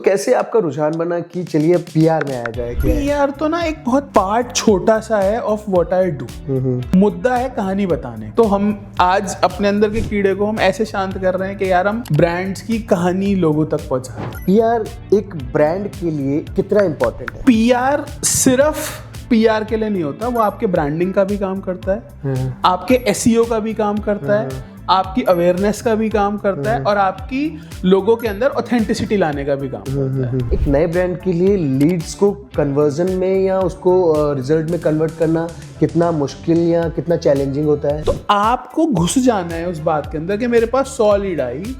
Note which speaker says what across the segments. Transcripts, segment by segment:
Speaker 1: कैसे आपका रुझान बना कि चलिए पीआर में आया जाए?
Speaker 2: पीआर तो ना एक बहुत पार्ट छोटा सा है ऑफ व्हाट आई डू। मुद्दा है कहानी बताने। तो हम आज अपने अंदर के कीड़े को हम ऐसे शांत कर रहे हैं कि यार हम ब्रांड्स की कहानी लोगों तक पहुंचाएं।
Speaker 1: पीआर एक ब्रांड के लिए कितना इम्पोर्टेंट है?
Speaker 2: पीआर सिर्फ पीआर के लिए नहीं होता, वो आपके ब्रांडिंग का भी काम करता है, आपके एसईओ का भी काम करता है, आपकी अवेयरनेस का भी काम करता है और आपकी लोगों के अंदर ऑथेंटिसिटी लाने का भी काम करता है।
Speaker 1: एक नए ब्रांड के लिए लीड्स को कन्वर्जन में या उसको रिजल्ट में कन्वर्ट करना कितना मुश्किल या कितना चैलेंजिंग होता है?
Speaker 2: तो आपको घुस जाना है उस बात के अंदर कि मेरे पास 100 लीड आई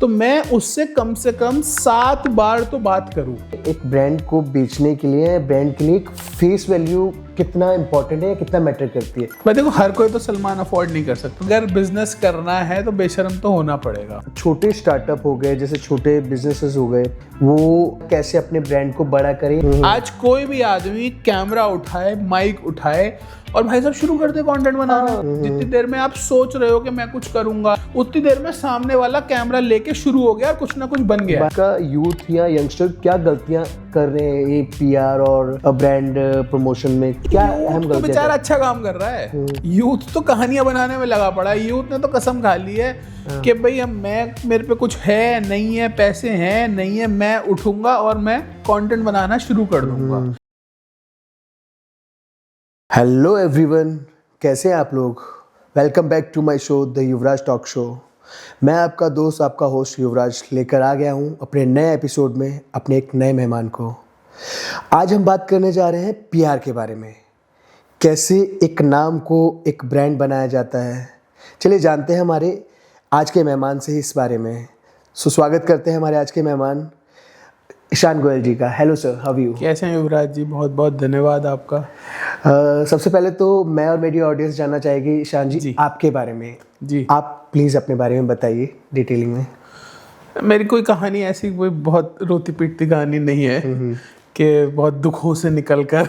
Speaker 2: तो मैं उससे कम से कम 7 बार तो बात करूं।
Speaker 1: एक ब्रांड को बेचने के लिए, ब्रांड के लिए एक फेस वैल्यू कितना इंपॉर्टेंट है, कितना मैटर करती है?
Speaker 2: मैं देखो, हर कोई तो सलमान अफोर्ड नहीं कर सकता। अगर बिजनेस करना है तो बेशरम तो होना पड़ेगा।
Speaker 1: छोटे स्टार्टअप हो गए, जैसे छोटे बिजनेसेस हो गए, वो कैसे अपने ब्रांड को बड़ा करें?
Speaker 2: आज कोई भी आदमी कैमरा उठाए, माइक उठाए और भाई साहब शुरू कर दे कंटेंट बनाना। जितनी देर में आप सोच रहे हो कि मैं कुछ करूंगा, उतनी देर में सामने वाला कैमरा लेके शुरू हो गया और कुछ ना कुछ बन गया।
Speaker 1: का यूथ या यंगस्टर क्या गलतियां कर रहे हैं ये पीआर और ब्रांड प्रमोशन में? क्या अहम
Speaker 2: तो
Speaker 1: गलतियां?
Speaker 2: बेचारा अच्छा काम कर रहा है। यूथ तो कहानियां बनाने में लगा पड़ा है। यूथ ने तो कसम खा ली है कि भाई मेरे पे कुछ है नहीं है, पैसे हैं नहीं है, मैं उठूंगा और मैं कंटेंट बनाना शुरू कर दूंगा।
Speaker 1: हेलो एवरीवन, कैसे हैं आप लोग? Welcome back to my show the Yuvraj talk show. मैं आपका दोस्त, आपका होस्ट युवराज लेकर आ गया हूं अपने नए एपिसोड में अपने एक नए मेहमान को। आज हम बात करने जा रहे हैं पीआर के बारे में, कैसे एक नाम को एक ब्रांड बनाया जाता है। चलिए जानते हैं हमारे आज के मेहमान से इस बारे में। स्वागत करते हैं हमारे आज के मेहमान ईशान गोयल जी का। Hello sir, how are you?
Speaker 2: कैसे हैं युवराज जी? बहुत बहुत धन्यवाद आपका।
Speaker 1: सबसे पहले तो मैं और मेरी ऑडियंस जानना चाहेगी ईशान जी आपके बारे में।
Speaker 2: जी,
Speaker 1: आप प्लीज़ अपने बारे में बताइए डिटेलिंग में।
Speaker 2: मेरी कोई कहानी ऐसी कोई बहुत रोती पीटती कहानी नहीं है कि बहुत दुखों से निकल कर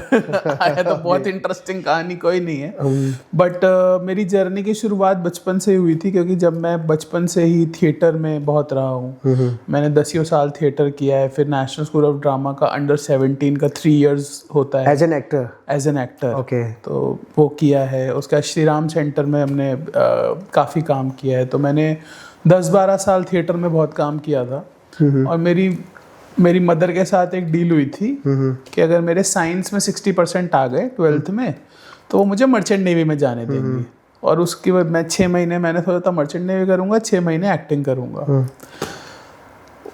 Speaker 2: आया, तो बहुत इंटरेस्टिंग कहानी कोई नहीं है। बट मेरी जर्नी की शुरुआत बचपन से हुई थी, क्योंकि जब मैं बचपन से ही थिएटर में बहुत रहा हूँ। मैंने 10 साल थिएटर किया है, फिर नेशनल स्कूल ऑफ ड्रामा का अंडर 17 का 3 इयर्स होता है
Speaker 1: as an actor.
Speaker 2: As an actor
Speaker 1: okay.
Speaker 2: तो वो किया है। उसका श्री राम सेंटर में हमने काफ़ी काम किया है। तो मैंने 10-12 साल थिएटर में बहुत काम किया था। और मेरी मदर के साथ एक डील हुई थी कि अगर मेरे साइंस में 60% आ गए 12th में तो वो मुझे मर्चेंट नेवी में जाने देंगी। और उसके बाद मैं 6 महीने मैंने सोचा था मर्चेंट नेवी करूँगा, 6 महीने एक्टिंग करूँगा।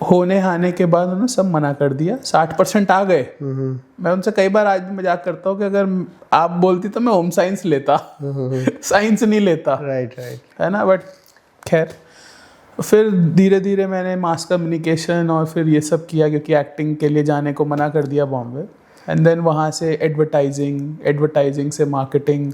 Speaker 2: होने आने के बाद उन्होंने सब मना कर दिया। 60% आ गए। मैं उनसे कई बार आज भी मजाक करता हूँ कि अगर आप बोलती तो मैं होम साइंस लेता, साइंस नहीं लेता।
Speaker 1: राइट
Speaker 2: है ना। बट खैर, फिर धीरे धीरे मैंने मास कम्युनिकेशन और फिर ये सब किया, क्योंकि एक्टिंग के लिए जाने को मना कर दिया बॉम्बे। एंड देन वहाँ से एडवर्टाइजिंग से मार्केटिंग,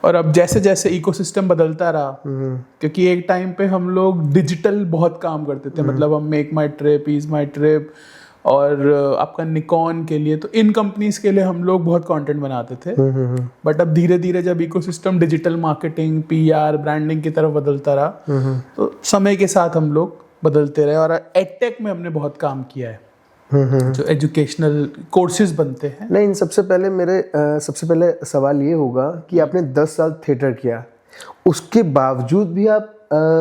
Speaker 2: और अब जैसे जैसे इकोसिस्टम बदलता रहा, क्योंकि एक टाइम पे हम लोग डिजिटल बहुत काम करते थे। मतलब हम मेक माई ट्रिप, ईज माई ट्रिप और आपका निकॉन के लिए, तो इन कंपनीज के लिए हम लोग बहुत कंटेंट बनाते थे। बट अब धीरे धीरे जब ecosystem digital marketing, PR, branding की तरफ बदलता रहा, तो समय के साथ हम लोग बदलते रहे। और एडटेक में हमने बहुत काम किया है, जो एजुकेशनल कोर्सेज बनते हैं।
Speaker 1: नहीं, सबसे पहले सवाल ये होगा कि आपने 10 साल थिएटर किया, उसके बावजूद भी आप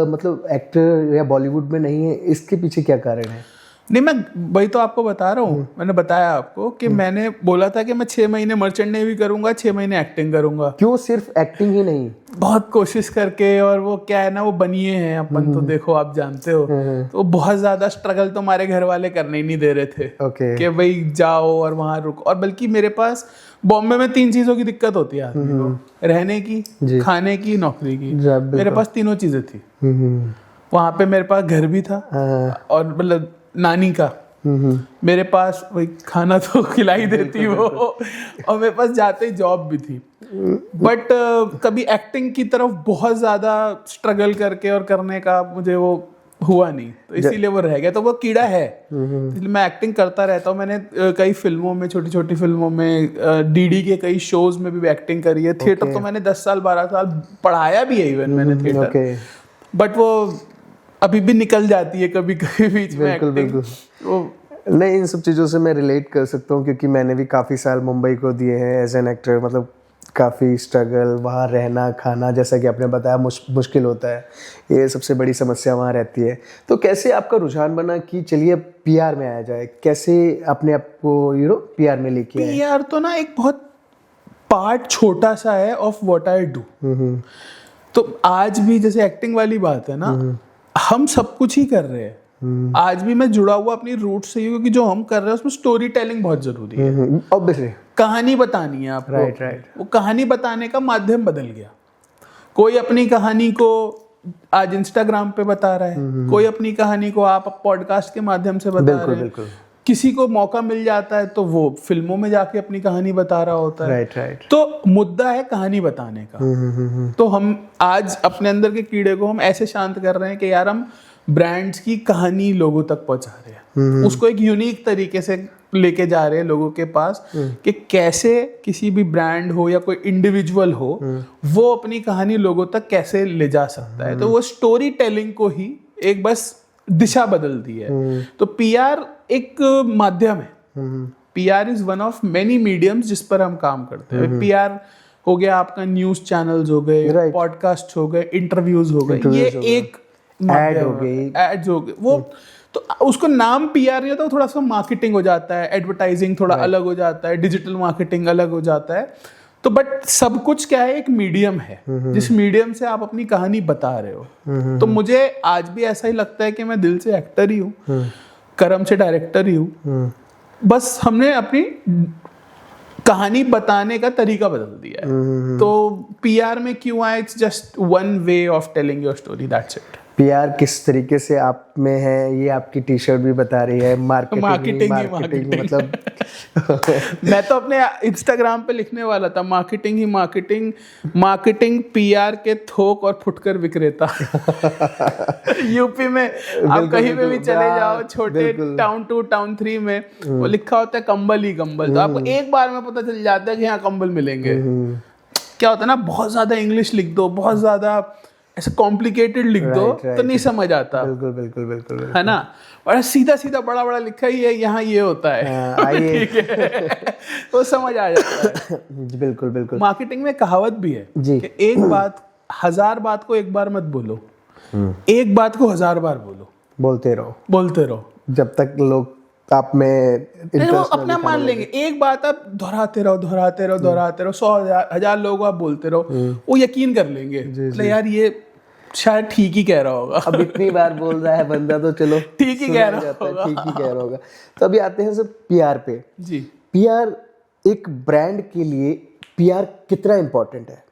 Speaker 1: मतलब एक्टर या बॉलीवुड में नहीं है, इसके पीछे क्या कारण है?
Speaker 2: नहीं, मैं वही तो आपको बता रहा हूँ। मैंने बताया आपको कि मैंने बोला था कि मैं 6 महीने मर्चेंट नेवी करूंगा, 6 महीने एक्टिंग करूंगा।
Speaker 1: क्यों सिर्फ एक्टिंग ही नहीं?
Speaker 2: बहुत कोशिश करके, और वो क्या है ना, वो बनिए हैं अपन, तो देखो आप जानते हो, तो बहुत ज्यादा स्ट्रगल तो हमारे घर वाले करने ही नहीं दे रहे थे। कि भाई जाओ और वहां रुको। और बल्कि मेरे पास बॉम्बे में 3 चीजों की दिक्कत होती है आदमी को, रहने की, खाने की, नौकरी की। मेरे पास तीनों चीजें थी। वहां पे मेरे पास घर भी था और मतलब नानी का, मेरे पास वही खाना तो खिलाई देती वो, और मेरे पास जाते ही जॉब भी थी। बट कभी एक्टिंग की तरफ बहुत ज्यादा स्ट्रगल करके और करने का मुझे वो हुआ नहीं, तो इसीलिए वो रह गया। तो वो कीड़ा है, इसलिए मैं एक्टिंग करता रहता हूँ। मैंने कई फिल्मों में, छोटी छोटी फिल्मों में, डीडी के कई शोज में भी एक्टिंग करी है। थिएटर तो मैंने 10 साल 12 साल पढ़ाया भी है इवन मैंने थिएटर। बट वो अभी भी निकल जाती है कभी कभी बीच में एक्टिंग। वो
Speaker 1: नहीं, इन सब चीज़ों से मैं रिलेट कर सकता हूँ क्योंकि मैंने भी काफ़ी साल मुंबई को दिए हैं एज एन एक्टर। मतलब काफ़ी स्ट्रगल, वहाँ रहना खाना, जैसा कि आपने बताया मुश्किल होता है, ये सबसे बड़ी समस्या वहाँ रहती है। तो कैसे आपका रुझान बना कि चलिए पीआर में आया जाए? कैसे अपने आप को पीआर में लेके आए?
Speaker 2: पीआर तो ना एक बहुत पार्ट छोटा सा है ऑफ व्हाट आई डू। तो आज भी जैसे एक्टिंग वाली बात है ना, हम सब कुछ ही कर रहे हैं। आज भी मैं जुड़ा हुआ अपनी रूट से ही, क्योंकि जो हम कर रहे हैं उसमें स्टोरी टेलिंग बहुत जरूरी है।
Speaker 1: ऑब्वियसली
Speaker 2: कहानी बतानी है आपको।
Speaker 1: राइट।
Speaker 2: वो कहानी बताने का माध्यम बदल गया। कोई अपनी कहानी को आज इंस्टाग्राम पे बता रहा है, कोई अपनी कहानी को आप पॉडकास्ट के माध्यम से बता रहे हैं।
Speaker 1: बिल्कुल।
Speaker 2: किसी को मौका मिल जाता है तो वो फिल्मों में जाके अपनी कहानी बता रहा होता है।
Speaker 1: राइट।
Speaker 2: तो मुद्दा है कहानी बताने का। तो हम आज अपने अंदर के कीड़े को हम ऐसे शांत कर रहे हैं कि यार हम ब्रांड्स की कहानी लोगों तक पहुंचा रहे हैं, उसको एक यूनिक तरीके से लेके जा रहे हैं लोगों के पास कि कैसे किसी भी ब्रांड हो या कोई इंडिविजुअल हो, वो अपनी कहानी लोगों तक कैसे ले जा सकता है। तो वो स्टोरी टेलिंग को ही एक बस दिशा बदल दी है। तो पीआर एक माध्यम है। PR is one of many mediums जिस पर हम काम करते हैं। पीआर हो गया आपका न्यूज चैनल्स हो गए, पॉडकास्ट हो गए, इंटरव्यूज हो गए, ये एक
Speaker 1: एड हो गई,
Speaker 2: एड्स हो गए। वो तो उसको नाम पीआर नहीं होता, तो थोड़ा सा मार्केटिंग हो जाता है, एडवर्टाइजिंग थोड़ा अलग हो जाता है, डिजिटल मार्केटिंग अलग हो जाता है। तो बट सब कुछ क्या है, एक मीडियम है जिस मीडियम से आप अपनी कहानी बता रहे हो। तो मुझे आज भी ऐसा ही लगता है कि मैं दिल से एक्टर ही हूँ, कर्म से डायरेक्टर ही हूँ। बस हमने अपनी कहानी बताने का तरीका बदल दिया है। तो पीआर में क्यों आए? It's just one way of telling your story, that's it.
Speaker 1: PR किस तरीके से आप में है ये आपकी टी शर्ट भी बता रही है। मार्केटिंग मतलब
Speaker 2: मैं तो अपने इंस्टाग्राम पे लिखने वाला था, मार्केटिंग ही मार्केटिंग पीआर के थोक और फुटकर विक्रेता। यूपी में आप कहीं पे भी चले जाओ, छोटे टाउन 2 टाउन 3 में वो लिखा होता है कंबल ही कंबल। तो आपको एक बार में पता चल जाता है कि यहाँ कंबल मिलेंगे। क्या होता है ना, बहुत ज्यादा इंग्लिश लिख दो, बहुत ज्यादा ऐसे कॉम्प्लिकेटेड लिख दो तो नहीं समझ आता।
Speaker 1: बिल्कुल
Speaker 2: है ना। और सीधा बड़ा बड़ा लिखा ही है, यहाँ ये होता है, ठीक है, वो समझ आ जाता है।
Speaker 1: बिल्कुल।
Speaker 2: मार्केटिंग में कहावत भी है कि एक बात, 1000 बात को एक बार मत बोलो, एक बात को 1000 बार बोलो, बोलते रहो
Speaker 1: जब तक लोग आप में
Speaker 2: वो अपना मान लेंगे। एक बात आप दोहराते रहो 100,000 लोगों आप बोलते रहो, वो यकीन कर लेंगे मतलब यार ये शायद ठीक ही कह रहा होगा।
Speaker 1: अब इतनी बार बोल रहा है बंदा तो चलो
Speaker 2: ठीक ही कह रहा
Speaker 1: होगा। तो अभी आते हैं सर पीआर पे।
Speaker 2: जी,
Speaker 1: पीआर एक ब्रांड के लिए पीआर कितना इम्पोर्टेंट है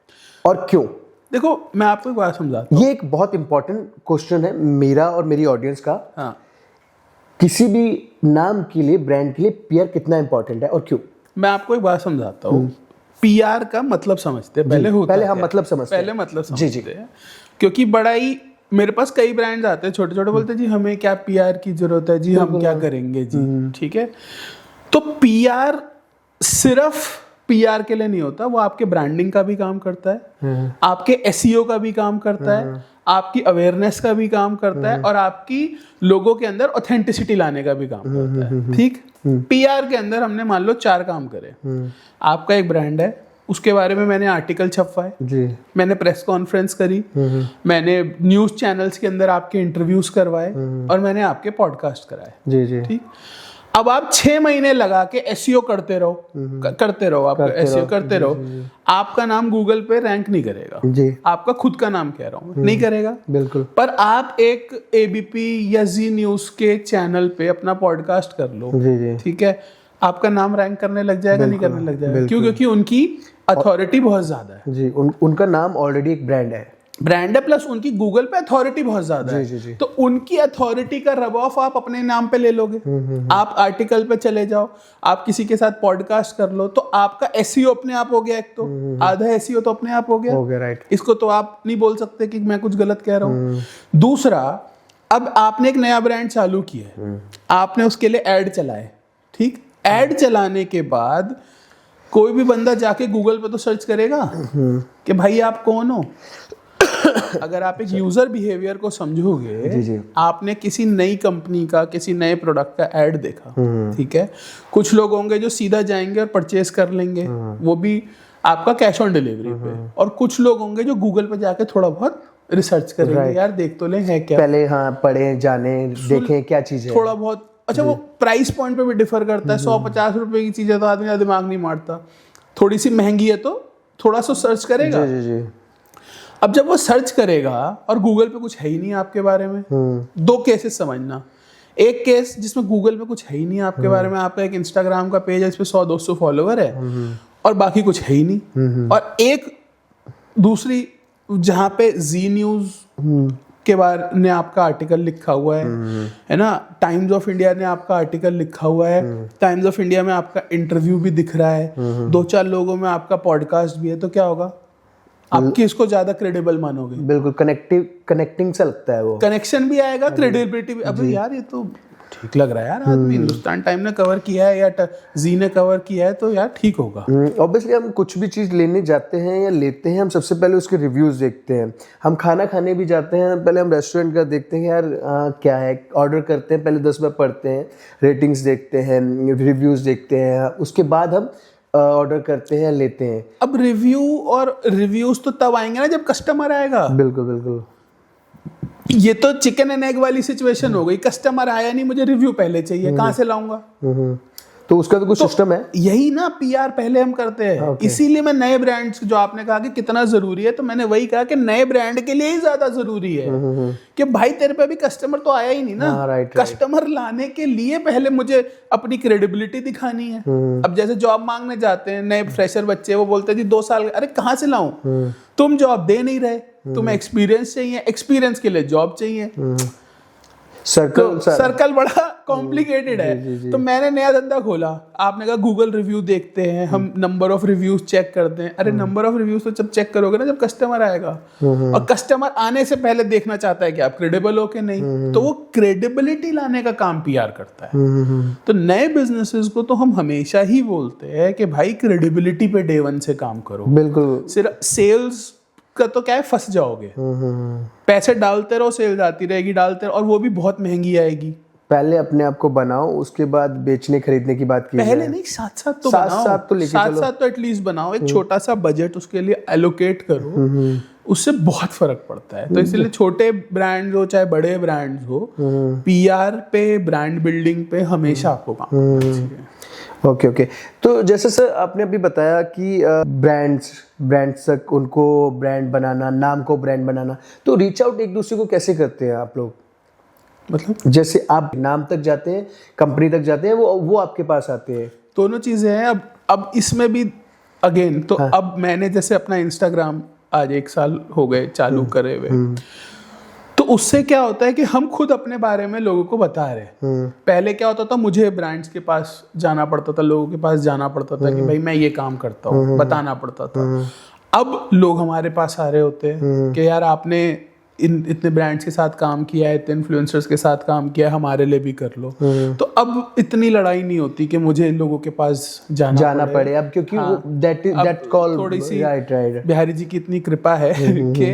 Speaker 1: और क्यों?
Speaker 2: देखो मैं आपको एक बात समझाता हूँ।
Speaker 1: ये एक बहुत इंपॉर्टेंट क्वेश्चन है मेरा और मेरी ऑडियंस का।
Speaker 2: हाँ,
Speaker 1: किसी भी नाम के लिए, ब्रांड के लिए पीआर कितना इंपॉर्टेंट है और क्यों?
Speaker 2: मैं आपको एक बात समझाता हूँ। पीआर का मतलब समझते हैं पहले हम मतलब समझते हैं। क्योंकि बड़ा ही मेरे पास कई ब्रांड्स आते हैं छोटे बोलते हैं जी हमें क्या पीआर की जरूरत है जी, हम क्या करेंगे जी, ठीक है। तो पीआर सिर्फ पीआर के लिए नहीं होता, वो आपके ब्रांडिंग का भी काम करता है, आपके एसईओ का भी काम करता है, आपकी अवेयरनेस का भी काम करता है, और आपकी लोगों के अंदर ऑथेंटिसिटी लाने का भी काम करता है। ठीक, पीआर के अंदर हमने मान लो 4 काम करे। आपका एक ब्रांड है, उसके बारे में मैंने आर्टिकल छपवाए जी, मैंने प्रेस कॉन्फ्रेंस करी, मैंने न्यूज चैनल्स के अंदर आपके इंटरव्यूज करवाए, और मैंने आपके पॉडकास्ट कराए जी। ठीक, अब आप 6 महीने लगा के एसईओ करते रहो, आप एसईओ करते रहो, आपका नाम गूगल पे रैंक नहीं करेगा जी। आपका खुद का नाम कह रहा हूँ, नहीं करेगा बिल्कुल। पर आप एक एबीपी या जी न्यूज के चैनल पे अपना पॉडकास्ट कर लो जी, ठीक है, आपका नाम रैंक करने लग जाएगा, नहीं करने लग जाएगा? क्यों? क्योंकि उनकी अथॉरिटी बहुत ज्यादा है जी।
Speaker 1: उनका नाम ऑलरेडी एक ब्रांड है,
Speaker 2: प्लस उनकी गूगल पे अथॉरिटी बहुत ज्यादा है जी। तो उनकी अथॉरिटी का रब ऑफ आप अपने नाम पे ले लोगे। आप आर्टिकल पे चले जाओ, आप किसी के साथ पॉडकास्ट कर लो, तो आपका एसईओ अपने आप हो गया। एक तो आधा एसईओ तो अपने आप हो गया राइट। इसको तो आप नहीं बोल सकते कि मैं कुछ गलत कह रहा हूँ। दूसरा, अब आपने एक नया ब्रांड चालू किया है, आपने उसके लिए एड चलाए, ठीक, एड चलाने के बाद कोई भी बंदा जाके गूगल पे तो सर्च करेगा कि भाई आप कौन हो, अगर आप एक यूजर बिहेवियर को समझोगे,
Speaker 1: जी जी।
Speaker 2: आपने किसी नई कंपनी का, किसी नए प्रोडक्ट का ऐड देखा, ठीक है, कुछ लोग होंगे जो सीधा जाएंगे और परचेज कर लेंगे, वो भी आपका कैश ऑन डिलीवरी पे, और कुछ लोग होंगे जो गूगल पे जाके थोड़ा बहुत रिसर्च करेंगे, यार देख तो ले है क्या,
Speaker 1: पहले हाँ पढ़े जाने देखें क्या चीज है,
Speaker 2: थोड़ा बहुत। अच्छा, वो प्राइस पॉइंट पे भी डिफर करता है, 150 रुपए की चीज है तो आदमी का दिमाग नहीं मारता, थोड़ी सी महंगी है तो थोड़ा सा सर्च करेगा।
Speaker 1: जी जी।
Speaker 2: अब जब वो सर्च करेगा और गूगल पे कुछ है ही नहीं आपके बारे में, दो केसेस समझना। एक केस जिसमें गूगल पे कुछ है ही नहीं आपके बारे में, आपका एक इंस्टाग्राम का पेज है, इस पे 100-200 फॉलोवर है और बाकी कुछ है ही नहीं। और एक दूसरी जहाँ पे जी न्यूज के बारे ने आपका आर्टिकल लिखा हुआ है ना, टाइम्स ऑफ इंडिया ने आपका आर्टिकल लिखा हुआ है, टाइम्स ऑफ इंडिया में आपका इंटरव्यू भी दिख रहा है, 2-4 लोगों में आपका पॉडकास्ट भी है, तो क्या होगा, आप किसको ज्यादा क्रेडिबल मानोगे?
Speaker 1: बिल्कुल कनेक्टिंग सा लगता है, वो कनेक्शन
Speaker 2: भी आएगा, क्रेडिबिलिटी भी। अबे यार ये तो ठीक लग रहा है यार, आदमी हिंदुस्तान टाइम ने कवर किया है या जी ने कवर किया है, तो यार ठीक होगा।
Speaker 1: ऑब्वियसली हम कुछ भी चीज़ लेने जाते हैं या लेते हैं, हम सबसे पहले उसके रिव्यूज़ देखते हैं। हम खाना खाने भी जाते हैं, पहले हम रेस्टोरेंट का देखते हैं यार क्या है, ऑर्डर करते हैं, पहले 10 बार पढ़ते हैं, रेटिंग्स देखते हैं, रिव्यूज़ देखते हैं, उसके बाद हम ऑर्डर करते हैं, लेते हैं।
Speaker 2: अब रिव्यू और रिव्यूज़ तो तब आएंगे ना जब कस्टमर आएगा।
Speaker 1: बिल्कुल बिल्कुल।
Speaker 2: ये तो चिकन एंड एग वाली सिचुएशन हो गई, कस्टमर आया नहीं, मुझे रिव्यू पहले चाहिए, कहाँ से लाऊंगा?
Speaker 1: तो उसका तो कुछ सिस्टम है,
Speaker 2: यही ना पीआर पहले हम करते हैं। इसीलिए मैं नए ब्रांड्स, जो आपने कहा कि कितना जरूरी है, तो मैंने वही कहा कि नए ब्रांड के लिए ही ज्यादा जरूरी है कि भाई तेरे पे अभी कस्टमर तो आया ही नहीं ना, कस्टमर लाने के लिए पहले मुझे अपनी क्रेडिबिलिटी दिखानी है। अब जैसे जॉब मांगने जाते हैं नए फ्रेशर बच्चे, वो बोलते हैं जी 2 साल, अरे कहाँ से लाऊं, तुम जॉब दे नहीं रहे, तुम्हें एक्सपीरियंस चाहिए, एक्सपीरियंस के लिए जॉब चाहिए। सर्कल बड़ा कॉम्प्लिकेटेड है। तो मैंने नया धंधा खोला, आपने कहा गूगल रिव्यू देखते हैं, हम नंबर ऑफ रिव्यूज चेक करते हैं। अरे नंबर ऑफ रिव्यूज तो जब चेक करोगे ना जब कस्टमर आएगा, और कस्टमर आने से पहले देखना चाहता है कि आप क्रेडिबल हो कि नहीं, तो वो क्रेडिबिलिटी लाने का काम पीआर करता है। तो नए बिजनेसेस को तो हम हमेशा ही बोलते हैं कि भाई क्रेडिबिलिटी पे डे 1 से काम करो।
Speaker 1: बिल्कुल।
Speaker 2: सिर्फ सेल्स का तो क्या है, फंस जाओगे, पैसे डालते रहो, सेल्स आती रहेगी, डालते रहो, और वो भी बहुत महंगी आएगी।
Speaker 1: पहले अपने आप को बनाओ, उसके बाद बेचने खरीदने की बात की
Speaker 2: पहले नहीं, साथ तो बनाओ, साथ तो एटलीस्ट बनाओ, एक छोटा सा बजट उसके लिए एलोकेट करो, उससे बहुत फर्क पड़ता है। तो इसलिए छोटे ब्रांड हो चाहे बड़े ब्रांड हो, पीआर पे, ब्रांड बिल्डिंग पे हमेशा आपको काम करना चाहिए।
Speaker 1: ओके। तो जैसे सर आपने अभी बताया कि ब्रांड्स तक उनको ब्रांड बनाना, नाम को ब्रांड बनाना, तो रीच आउट एक दूसरे को कैसे करते हैं आप लोग? मतलब जैसे आप नाम तक जाते हैं, कंपनी तक जाते हैं, वो आपके पास आते हैं? दोनों
Speaker 2: चीजें हैं। अब इसमें भी अगेन तो हाँ। अब मैंने जैसे अपना इंस्टाग्राम आज 1 साल हो गए चालू करे हुए, तो उससे क्या होता है कि हम खुद अपने बारे में लोगों को बता रहे हैं। पहले क्या होता था, मुझे ब्रांड्स के पास जाना पड़ता था, लोगों के पास जाना पड़ता था कि भाई मैं ये काम करता हूँ, बताना पड़ता था। अब लोग हमारे पास आ रहे होते हैं कि यार आपने इतने ब्रांड्स के साथ काम किया है, इतने इन्फ्लुएंसर्स के साथ काम किया है, हमारे लिए भी कर लो। तो अब इतनी लड़ाई नहीं होती कि मुझे लोगो के पास जाना पड़े।
Speaker 1: अब क्योंकि हाँ, that call,
Speaker 2: थोड़ी सी
Speaker 1: right.
Speaker 2: बिहारी जी की इतनी कृपा है कि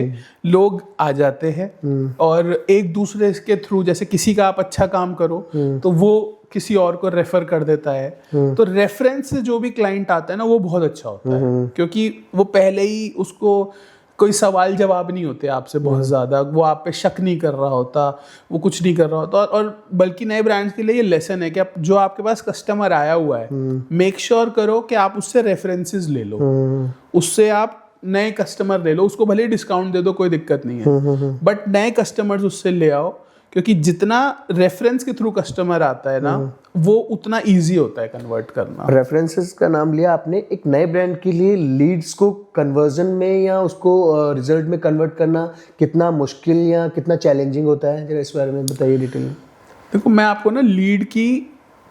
Speaker 2: लोग आ जाते हैं और एक दूसरे के थ्रू, जैसे किसी का आप अच्छा काम करो तो वो किसी और को रेफर कर देता है। तो रेफरेंस से जो भी क्लाइंट आता है ना, वो बहुत अच्छा होता है, क्योंकि वो पहले ही उसको कोई सवाल जवाब नहीं होते आपसे बहुत ज़्यादा, वो आप पे शक नहीं कर रहा होता, वो कुछ नहीं कर रहा होता। और बल्कि नए ब्रांड्स के लिए ये लेसन है कि आप जो आपके पास कस्टमर आया हुआ है, मेक श्योर करो कि आप उससे रेफरेंसेस ले लो, उससे आप नए कस्टमर ले लो, उसको भले ही डिस्काउंट दे दो, कोई दिक्कत नहीं है, बट नए कस्टमर्स उससे ले आओ, क्योंकि जितना रेफरेंस के थ्रू कस्टमर आता है ना, वो उतना इजी होता है कन्वर्ट करना।
Speaker 1: रेफरेंसेस का नाम लिया आपने, एक नए ब्रांड के लिए लीड्स को कन्वर्जन में या उसको रिजल्ट में कन्वर्ट करना कितना मुश्किल या कितना चैलेंजिंग होता है, जरा इस बारे में बताइए डिटेल में।
Speaker 2: देखो मैं आपको ना लीड की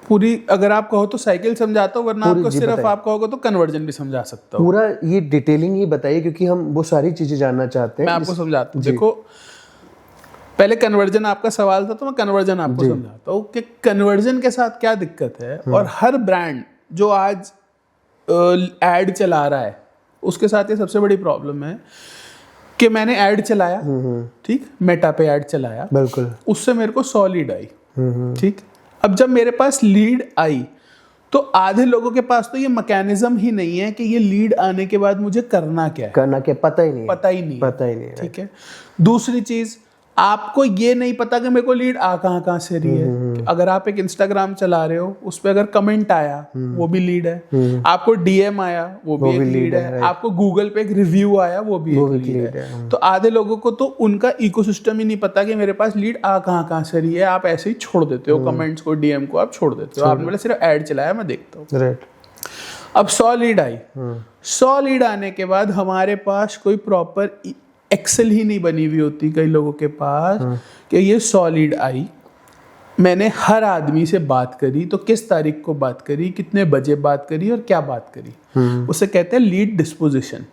Speaker 2: पूरी, अगर आप कहो तो साइकिल समझाता हूँ, वरना आपको सिर्फ आप कहोगे तो कन्वर्जन भी समझा सकता हूँ।
Speaker 1: पूरा ये डिटेलिंग ही बताइए, क्योंकि हम वो सारी चीजें जानना चाहते हैं।
Speaker 2: मैं आपको समझाता हूँ। देखो पहले कन्वर्जन आपका सवाल था, तो मैं कन्वर्जन आपको समझाता हूँ कि कन्वर्जन के साथ क्या दिक्कत है। और हर ब्रांड जो आज एड चला रहा है, उसके साथ ये सबसे बड़ी प्रॉब्लम है कि मैंने ऐड चलाया, ठीक, मेटा पे ऐड चलाया,
Speaker 1: बिल्कुल,
Speaker 2: उससे मेरे को 100 लीड आई, ठीक। अब जब मेरे पास लीड आई तो आधे लोगों के पास तो ये मैकेनिज्म ही नहीं है कि ये लीड आने के बाद मुझे करना क्या है,
Speaker 1: पता ही नहीं,
Speaker 2: पता ही नहीं, ठीक है। दूसरी चीज, आपको ये नहीं पता कि मेरे को लीड आ कहाँ से रही है। अगर आप एक इंस्टाग्राम चला रहे हो, उस पर अगर कमेंट आया वो भी लीड है, आपको डीएम आया वो भी एक लीड है, आपको गूगल पे एक रिव्यू आया वो भी एक लीड है। तो आधे लोगों को तो उनका इकोसिस्टम ही नहीं पता कि मेरे पास लीड आ कहाँ से रही है। आप ऐसे ही छोड़ देते हो, कमेंट्स को, डीएम को आप छोड़ देते हो, आपने बोला सिर्फ ऐड चलाया मैं देखता हूँ। अब 100 लीड आई, 100 लीड आने के बाद हमारे पास कोई प्रॉपर एक्सेल ही नहीं बनी हुई होती कई लोगों के पास कि ये 100 लीड आई, मैंने हर आदमी से बात करी, तो किस तारीख को बात करी, कितने बजे बात करी और क्या बात करी, उसे कहते हैं लीड डिस्पोजिशन,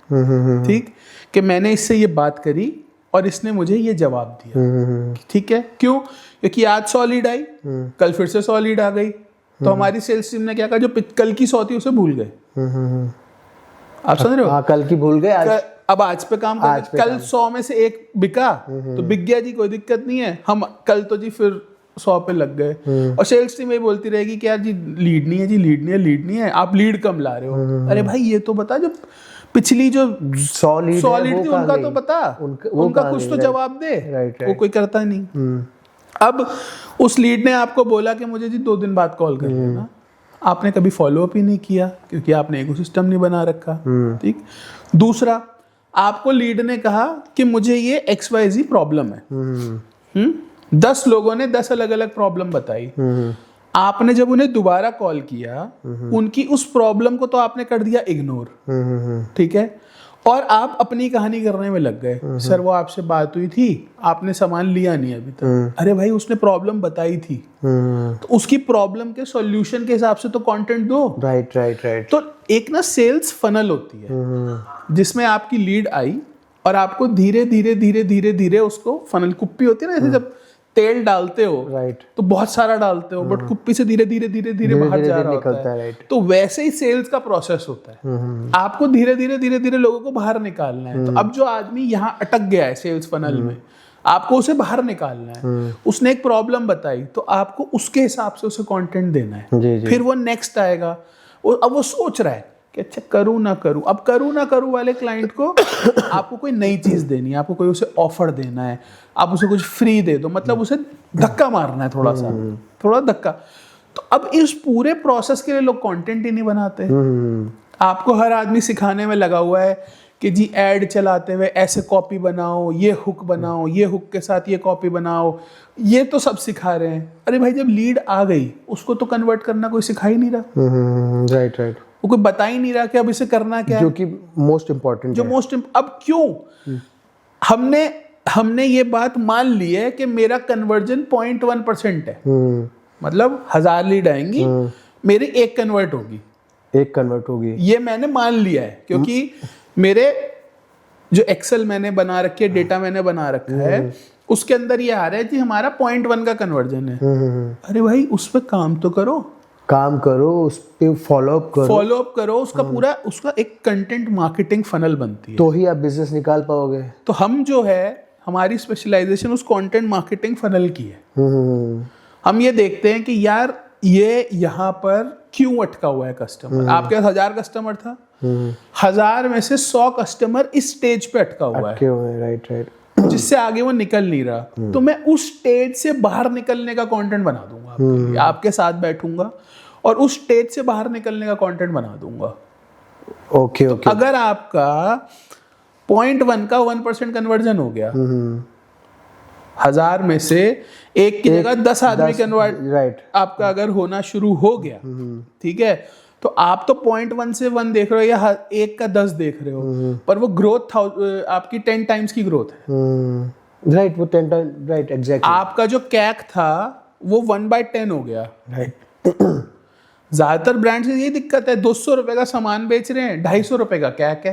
Speaker 2: ठीक। कि मैंने इससे ये बात करी और इसने मुझे ये जवाब दिया, ठीक है। क्यों? क्योंकि आज 100 लीड आई, कल फिर से 100 लीड आ गई, तो हमारी सेल्स टीम ने क्या कहा, जो कल की 100 थी उसे भूल गए। आप समझ रहे हो?
Speaker 1: हाँ, कल की भूल गए,
Speaker 2: अब आज पे काम कर, कल 100 में से एक बिका तो बिक गया जी, कोई दिक्कत नहीं है, हम कल तो जी फिर 100 पे लग गए। और सेल्स टीम ये बोलती रहेगी कि यार जी लीड नहीं है, जी लीड नहीं है, लीड नहीं है, आप लीड कम ला रहे हो। अरे भाई ये तो बता, जो पिछली जो 100 लीड थी उनका तो बता, उनका कुछ तो जवाब दे, वो कोई करता नहीं। अब उस लीड ने आपको बोला कि मुझे जी 2 दिन बाद कॉल कर लेना, आपने कभी फॉलो अप ही नहीं किया क्योंकि आपने इकोसिस्टम नहीं बना रखा, ठीक। दूसरा, आपको लीड ने कहा कि मुझे ये XYZ प्रॉब्लम है, 10 लोगों ने 10 अलग अलग प्रॉब्लम बताई, आपने जब उन्हें दोबारा कॉल किया, उनकी उस प्रॉब्लम को तो आपने कर दिया इग्नोर, ठीक है, और आप अपनी कहानी करने में लग गए। सर वो आपसे बात हुई थी, आपने सामान लिया नहीं अभी तक। अरे भाई उसने प्रॉब्लम बताई थी, तो उसकी प्रॉब्लम के सॉल्यूशन के हिसाब से तो कंटेंट दो। राइट। तो एक ना सेल्स फनल होती है जिसमें आपकी लीड आई और आपको धीरे धीरे उसको, फनल कुप्पी होती है ना, जैसे जब तेल डालते हो, राइट, तो बहुत सारा डालते हो, बट कुप्पी से धीरे धीरे बाहर जा रहा होता है। तो वैसे ही सेल्स का प्रोसेस होता है, आपको धीरे धीरे लोगों को बाहर निकालना है। तो अब जो आदमी यहाँ अटक गया है सेल्स फनल में, आपको उसे बाहर निकालना है। उसने एक प्रॉब्लम बताई तो आपको उसके हिसाब से उसे कंटेंट देना है। फिर वो नेक्स्ट आएगा, अब वो सोच रहा है कि अच्छा करूँ ना करूँ। अब करूँ ना करूँ वाले क्लाइंट को आपको कोई नई चीज़ देनी है, आपको कोई उसे ऑफर देना है, आप उसे कुछ फ्री दे दो, मतलब उसे धक्का मारना है, थोड़ा धक्का। तो अब इस पूरे प्रोसेस के लिए लोग कंटेंट ही नहीं बनाते। आपको हर आदमी सिखाने में लगा हुआ है कि जी ऐड चलाते हुए ऐसे कॉपी बनाओ, ये हुक बनाओ, ये हुक के साथ ये कॉपी बनाओ, ये तो सब सिखा रहे हैं। अरे भाई जब लीड आ गई उसको तो कन्वर्ट करना कोई सिखा ही नहीं रहा।
Speaker 1: राइट।
Speaker 2: वो कोई बता ही नहीं रहा कि अब इसे करना क्या है,
Speaker 1: जो कि मोस्ट इम्पोर्टेंट।
Speaker 2: अब क्यों हमने ये बात मान ली है कि मेरा कन्वर्जन 0.1% है, मतलब 1000 लीड आएंगी, मेरी एक कन्वर्ट होगी, ये मैंने मान लिया है। क्योंकि मेरे जो एक्सेल मैंने बना रखी है, डेटा मैंने बना रखा है, उसके अंदर ये आ रहा है कि हमारा 0.1 का कन्वर्जन है। अरे भाई उस पर काम करो, उस पे फॉलो अप करो, उसका पूरा उसका एक कंटेंट मार्केटिंग फनल बनती है,
Speaker 1: तो ही आप बिजनेस निकाल पाओगे।
Speaker 2: तो हम जो है हमारी स्पेशलाइजेशन उस कंटेंट मार्केटिंग फनल की है। हम ये देखते हैं कि यार ये यहाँ पर क्यों अटका हुआ है कस्टमर। आपके पास 1000 कस्टमर था, 1000 में से 100 कस्टमर इस स्टेज पे अटका हुआ है,
Speaker 1: राइट,
Speaker 2: जिससे आगे वो निकल नहीं रहा। तो मैं उस स्टेज से बाहर निकलने का कंटेंट बना दूंगा, आपके साथ बैठूंगा और उस स्टेज से बाहर निकलने का कंटेंट बना दूंगा।
Speaker 1: ओके।
Speaker 2: अगर आपका 0.1 का 1% कन्वर्जन हो गया, 1000 में से एक की जगह 10 आदमी कन्वर्ट, राइट, आपका अगर होना शुरू हो गया, ठीक है, तो आप तो 0.1 से 1 देख रहे हो या 1 का 10 देख रहे हो, पर वो ग्रोथ आपकी 10 टाइम्स की ग्रोथ है।
Speaker 1: राइट, वो 10 टाइम, राइट, एग्जैक्टली।
Speaker 2: आपका जो कैक था वो 1/10 हो गया।
Speaker 1: राइट।
Speaker 2: ज्यादातर ब्रांड से ये दिक्कत है, 200 रुपए का सामान बेच रहे हैं, 250 रुपए का कैक है।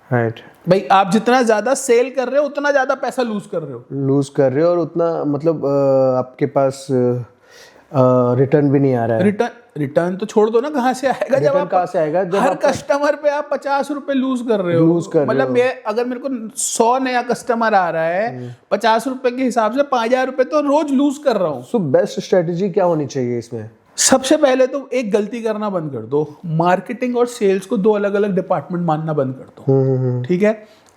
Speaker 1: राइट
Speaker 2: भाई आप जितना ज्यादा सेल कर रहे हो उतना ज्यादा पैसा लूज कर रहे हो, और उतना मतलब आपके पास रिटर्न भी नहीं आ रहा है। रिटर्न तो छोड़ दो ना, कहाँ से आएगा? जब आप
Speaker 1: कहाँ से आएगा? जब
Speaker 2: हर कस्टमर पे आप 50 रुपए लूज कर रहे हो। मतलब मैं अगर मेरे को 100 नया कस्टमर आ रहा है 50 रुपए के हिसाब से 5000 रुपए तो रोज लूज कर रहा हूँ।
Speaker 1: सो बेस्ट स्ट्रेटेजी क्या होनी चाहिए इसमें?
Speaker 2: सबसे पहले तो एक गलती करना बंद कर दो, मार्केटिंग और सेल्स को दो अलग अलग डिपार्टमेंट मानना बंद कर दो। ठीक है,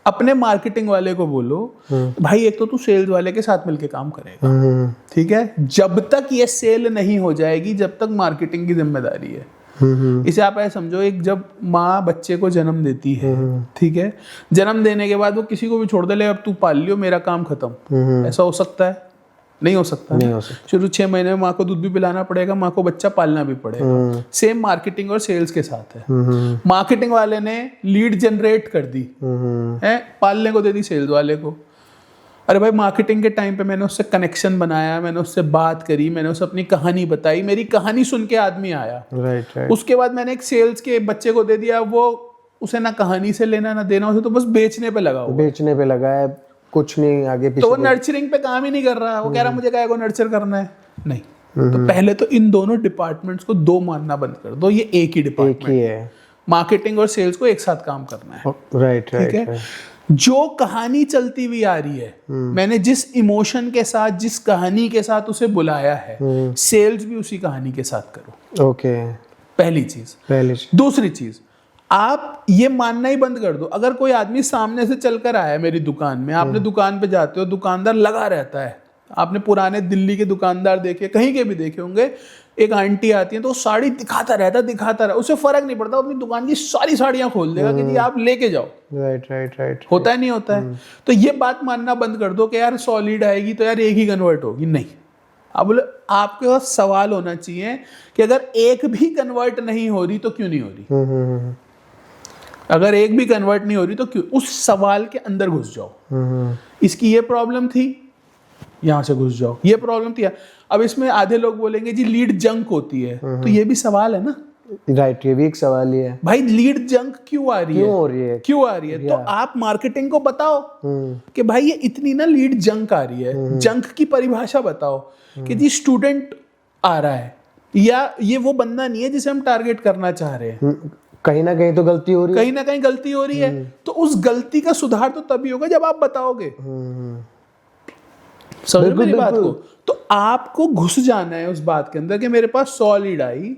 Speaker 2: अपने मार्केटिंग वाले को बोलो भाई एक तो तू सेल्स वाले के साथ मिलके काम करेगा। ठीक है, जब तक ये सेल नहीं हो जाएगी जब तक मार्केटिंग की जिम्मेदारी है। इसे आप ऐसे समझो, एक जब माँ बच्चे को जन्म देती है, ठीक है, जन्म देने के बाद वो किसी को भी छोड़ दे, ले अब तू पाल लियो, मेरा काम खत्म, ऐसा हो सकता है? नहीं हो सकता।
Speaker 1: नहीं हो सकता।
Speaker 2: शुरू 6 महीने में माँ को दूध भी पिलाना पड़ेगा, माँ को बच्चा पालना भी पड़ेगा। सेम मार्केटिंग और सेल्स के साथ है। मार्केटिंग वाले ने लीड जनरेट कर दी है, पालने को दे दी सेल्स वाले को। अरे भाई मार्केटिंग के टाइम पे मैंने उससे कनेक्शन बनाया, मैंने उससे बात करी, मैंने उसे अपनी कहानी बताई, मेरी कहानी सुन के आदमी आया।
Speaker 1: राइट।
Speaker 2: उसके बाद मैंने एक सेल्स के बच्चे को दे दिया, वो उसे ना कहानी से लेना ना देना, उसे तो बस बेचने पे लगा हुआ,
Speaker 1: बेचने पे लगा है, कुछ नहीं आगे पीछे।
Speaker 2: तो वो नर्चरिंग पे काम ही नहीं कर रहा। वो कह रहा मुझे क्या को नर्चर करना है, नहीं। तो पहले तो इन दोनों डिपार्टमेंट्स को दो मानना बंद कर दो, ये एक ही डिपार्टमेंट है। मार्केटिंग और सेल्स को एक साथ काम करना है।
Speaker 1: राइट।
Speaker 2: ठीक है, जो कहानी चलती हुई आ रही है, मैंने जिस इमोशन के साथ, जिस कहानी के साथ उसे बुलाया है, सेल्स भी उसी कहानी के साथ करो।
Speaker 1: ओके,
Speaker 2: पहली चीज। दूसरी चीज, आप ये मानना ही बंद कर दो, अगर कोई आदमी सामने से चलकर आया मेरी दुकान में, आपने दुकान पे जाते हो, दुकानदार लगा रहता है, आपने पुराने दिल्ली के दुकानदार देखे, कहीं के भी देखे होंगे, एक आंटी आती है तो साड़ी दिखाता रहता, उसे फर्क नहीं पड़ता, अपनी दुकान की सारी साड़ियां खोल देगा कि जी आप लेके जाओ।
Speaker 1: राइट।
Speaker 2: होता है नहीं होता है? तो ये बात मानना बंद कर दो कि यार सॉलिड आएगी तो यार एक ही कन्वर्ट होगी, नहीं। अब बोले आपके पास सवाल होना चाहिए कि अगर एक भी कन्वर्ट नहीं हो रही तो क्यों नहीं हो रही? अगर एक भी कन्वर्ट नहीं हो रही तो क्यों? उस सवाल के अंदर घुस जाओ। इसकी ये प्रॉब्लम थी, यहां से घुस जाओ, ये प्रॉब्लम थी। अब इसमें आधे लोग बोलेंगे जी लीड जंक होती है, तो ये भी सवाल है ना।
Speaker 1: राइट, ये भी एक सवाल ही है
Speaker 2: भाई, लीड जंक क्यों आ रही है? क्यों आ रही है? तो आप मार्केटिंग को बताओ कि भाई ये इतनी ना लीड जंक आ रही है। जंक की परिभाषा बताओ कि जी स्टूडेंट आ रहा है या ये वो बंदा नहीं है जिसे हम टारगेट करना चाह रहे हैं।
Speaker 1: कहीं ना कहीं तो गलती हो रही है,
Speaker 2: कहीं ना कहीं गलती हो रही है। तो उस गलती का सुधार तो तभी होगा जब आप बताओगे। समझ मेरी बात को? तो आपको घुस जाना है उस बात के अंदर कि मेरे पास 100 लीड आई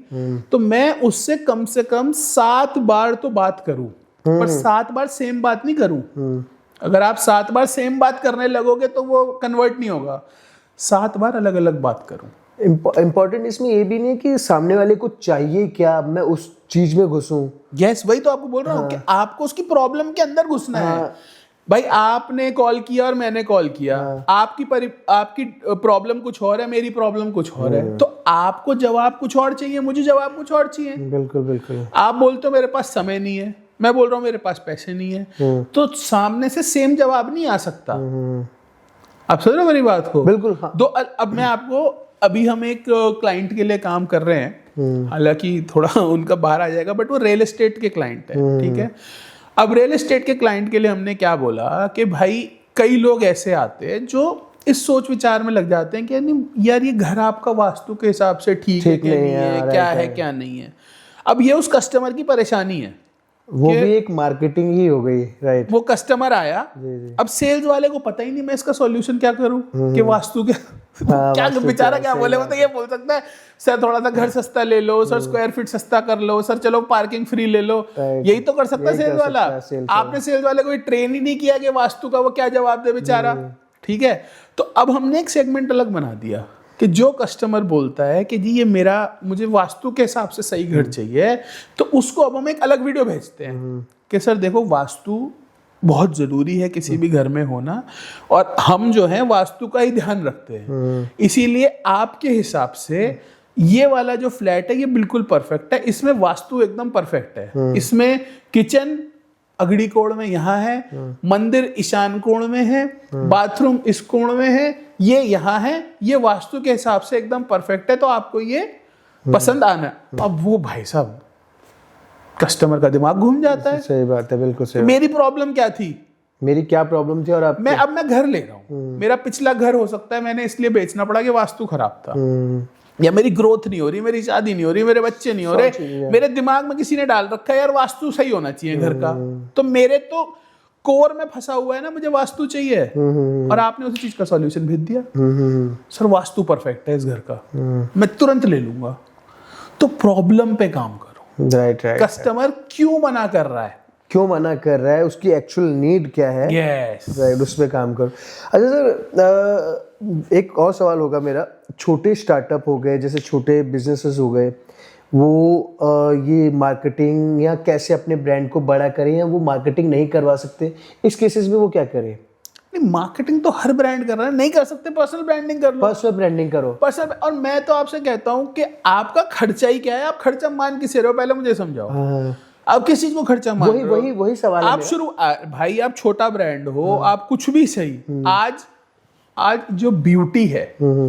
Speaker 2: तो मैं उससे कम से कम 7 बार तो बात करूं, पर 7 बार सेम बात नहीं करूं। अगर आप 7 बार सेम बात करने लगोगे तो वो कन्वर्ट नहीं होगा। 7 बार अलग अलग बात करूं।
Speaker 1: इम्पोर्टेंट इसमें ये भी नहीं कि सामने वाले को चाहिए क्या, मैं उस चीज में घुसूं।
Speaker 2: यस, वही तो आपको बोल रहा हूँ कि आपको उसकी प्रॉब्लम के अंदर घुसना है। भाई आपने कॉल किया और मैंने कॉल किया, आपकी प्रॉब्लम कुछ और है, मेरी प्रॉब्लम कुछ और है, तो आपको जवाब कुछ और चाहिए, मुझे जवाब कुछ और चाहिए।
Speaker 1: बिल्कुल।
Speaker 2: आप बोलते हो मेरे पास समय नहीं है, मैं बोल रहा हूँ मेरे पास पैसे नहीं है, तो सामने से सेम जवाब नहीं आ सकता। आप समझ रहे हो मेरी बात को?
Speaker 1: बिल्कुल। हाँ।
Speaker 2: तो अब मैं आपको, अभी हम एक क्लाइंट के लिए काम कर रहे हैं, हालांकि थोड़ा उनका बाहर आ जाएगा, बट वो रियल एस्टेट के क्लाइंट है। ठीक है, अब रियल एस्टेट के क्लाइंट के लिए हमने क्या बोला कि भाई कई लोग ऐसे आते हैं जो इस सोच विचार में लग जाते हैं कि यार ये घर आपका वास्तु के हिसाब से ठीक है क्या नहीं है, क्या है क्या नहीं है। अब ये उस कस्टमर की परेशानी है,
Speaker 1: वो भी एक मार्केटिंग ही हो गई। राइट,
Speaker 2: वो कस्टमर आया, अब सेल्स वाले को पता ही नहीं मैं इसका सॉल्यूशन क्या करूं कि वास्तु के क्या बेचारा क्या बोले। वो तो ये बोल सकता है सर थोड़ा सा घर सस्ता ले लो, सर स्क्वायर फीट सस्ता कर लो, सर चलो पार्किंग फ्री ले लो, यही तो कर सकता है सेल्स वाला। आपने सेल्स वाले को ट्रेन ही नहीं किया कि वास्तु का वो क्या जवाब दे बेचारा। ठीक है, तो अब हमने एक सेगमेंट अलग बना दिया कि जो कस्टमर बोलता है कि जी ये मुझे वास्तु के हिसाब से सही घर चाहिए, तो उसको अब हम एक अलग वीडियो भेजते हैं कि सर देखो वास्तु बहुत जरूरी है किसी भी घर में होना, और हम जो है वास्तु का ही ध्यान रखते हैं, इसीलिए आपके हिसाब से ये वाला जो फ्लैट है ये बिल्कुल परफेक्ट है, इसमें वास्तु एकदम परफेक्ट है। इसमें किचन अगड़ी कोण में यहाँ है, मंदिर ईशान कोण में है, बाथरूम इस कोण में है, ये यहाँ है, ये वास्तु के हिसाब से एकदम परफेक्ट है, तो आपको ये पसंद आना है। अब वो भाई साहब कस्टमर का दिमाग घूम जाता है।
Speaker 1: सही बात है, बिल्कुल सही।
Speaker 2: मेरी प्रॉब्लम क्या थी,
Speaker 1: मेरी क्या प्रॉब्लम थी, और अब मैं
Speaker 2: घर ले रहा हूँ, मेरा पिछला घर हो सकता है मैंने इसलिए बेचना पड़ा कि वास्तु खराब था। या मेरी ग्रोथ नहीं हो रही, मेरी शादी नहीं हो रही, मेरे बच्चे नहीं हो रहे, मेरे दिमाग में किसी ने डाल रखा है यार वास्तु सही होना चाहिए घर का, तो मेरे तो कोर में फंसा हुआ है ना, मुझे वास्तु चाहिए, और आपने उसी चीज का सॉल्यूशन भेज दिया, सर वास्तु परफेक्ट है इस घर का, मैं तुरंत ले लूंगा। तो प्रॉब्लम पे काम करो।
Speaker 1: Right right.
Speaker 2: कस्टमर क्यों मना कर रहा है,
Speaker 1: क्यों मना कर रहा है, उसकी एक्चुअल नीड क्या है,
Speaker 2: यस
Speaker 1: राइट, उस पे काम करो। अच्छा सर, एक और सवाल होगा मेरा, छोटे स्टार्टअप हो गए, जैसे छोटे बिजनेसेस हो गए, वो ये मार्केटिंग या कैसे अपने ब्रांड को बड़ा करें, या वो मार्केटिंग नहीं करवा सकते, इस केसेस में वो क्या करें?
Speaker 2: नहीं, मार्केटिंग तो हर ब्रांड कर रहा है, नहीं कर सकते पर्सनल ब्रांडिंग कर लो,
Speaker 1: पर्सनल ब्रांडिंग करो,
Speaker 2: पर्सनल। और मैं तो आपसे कहता हूँ कि आपका खर्चा ही क्या है, आप खर्चा मान किसे रहे हो, पहले मुझे समझाओ। आप किस चीज को खर्चा मान रहे हो?
Speaker 1: वही सवाल है
Speaker 2: आप भाई आप छोटा ब्रांड हो, आप कुछ भी सही, आज जो ब्यूटी है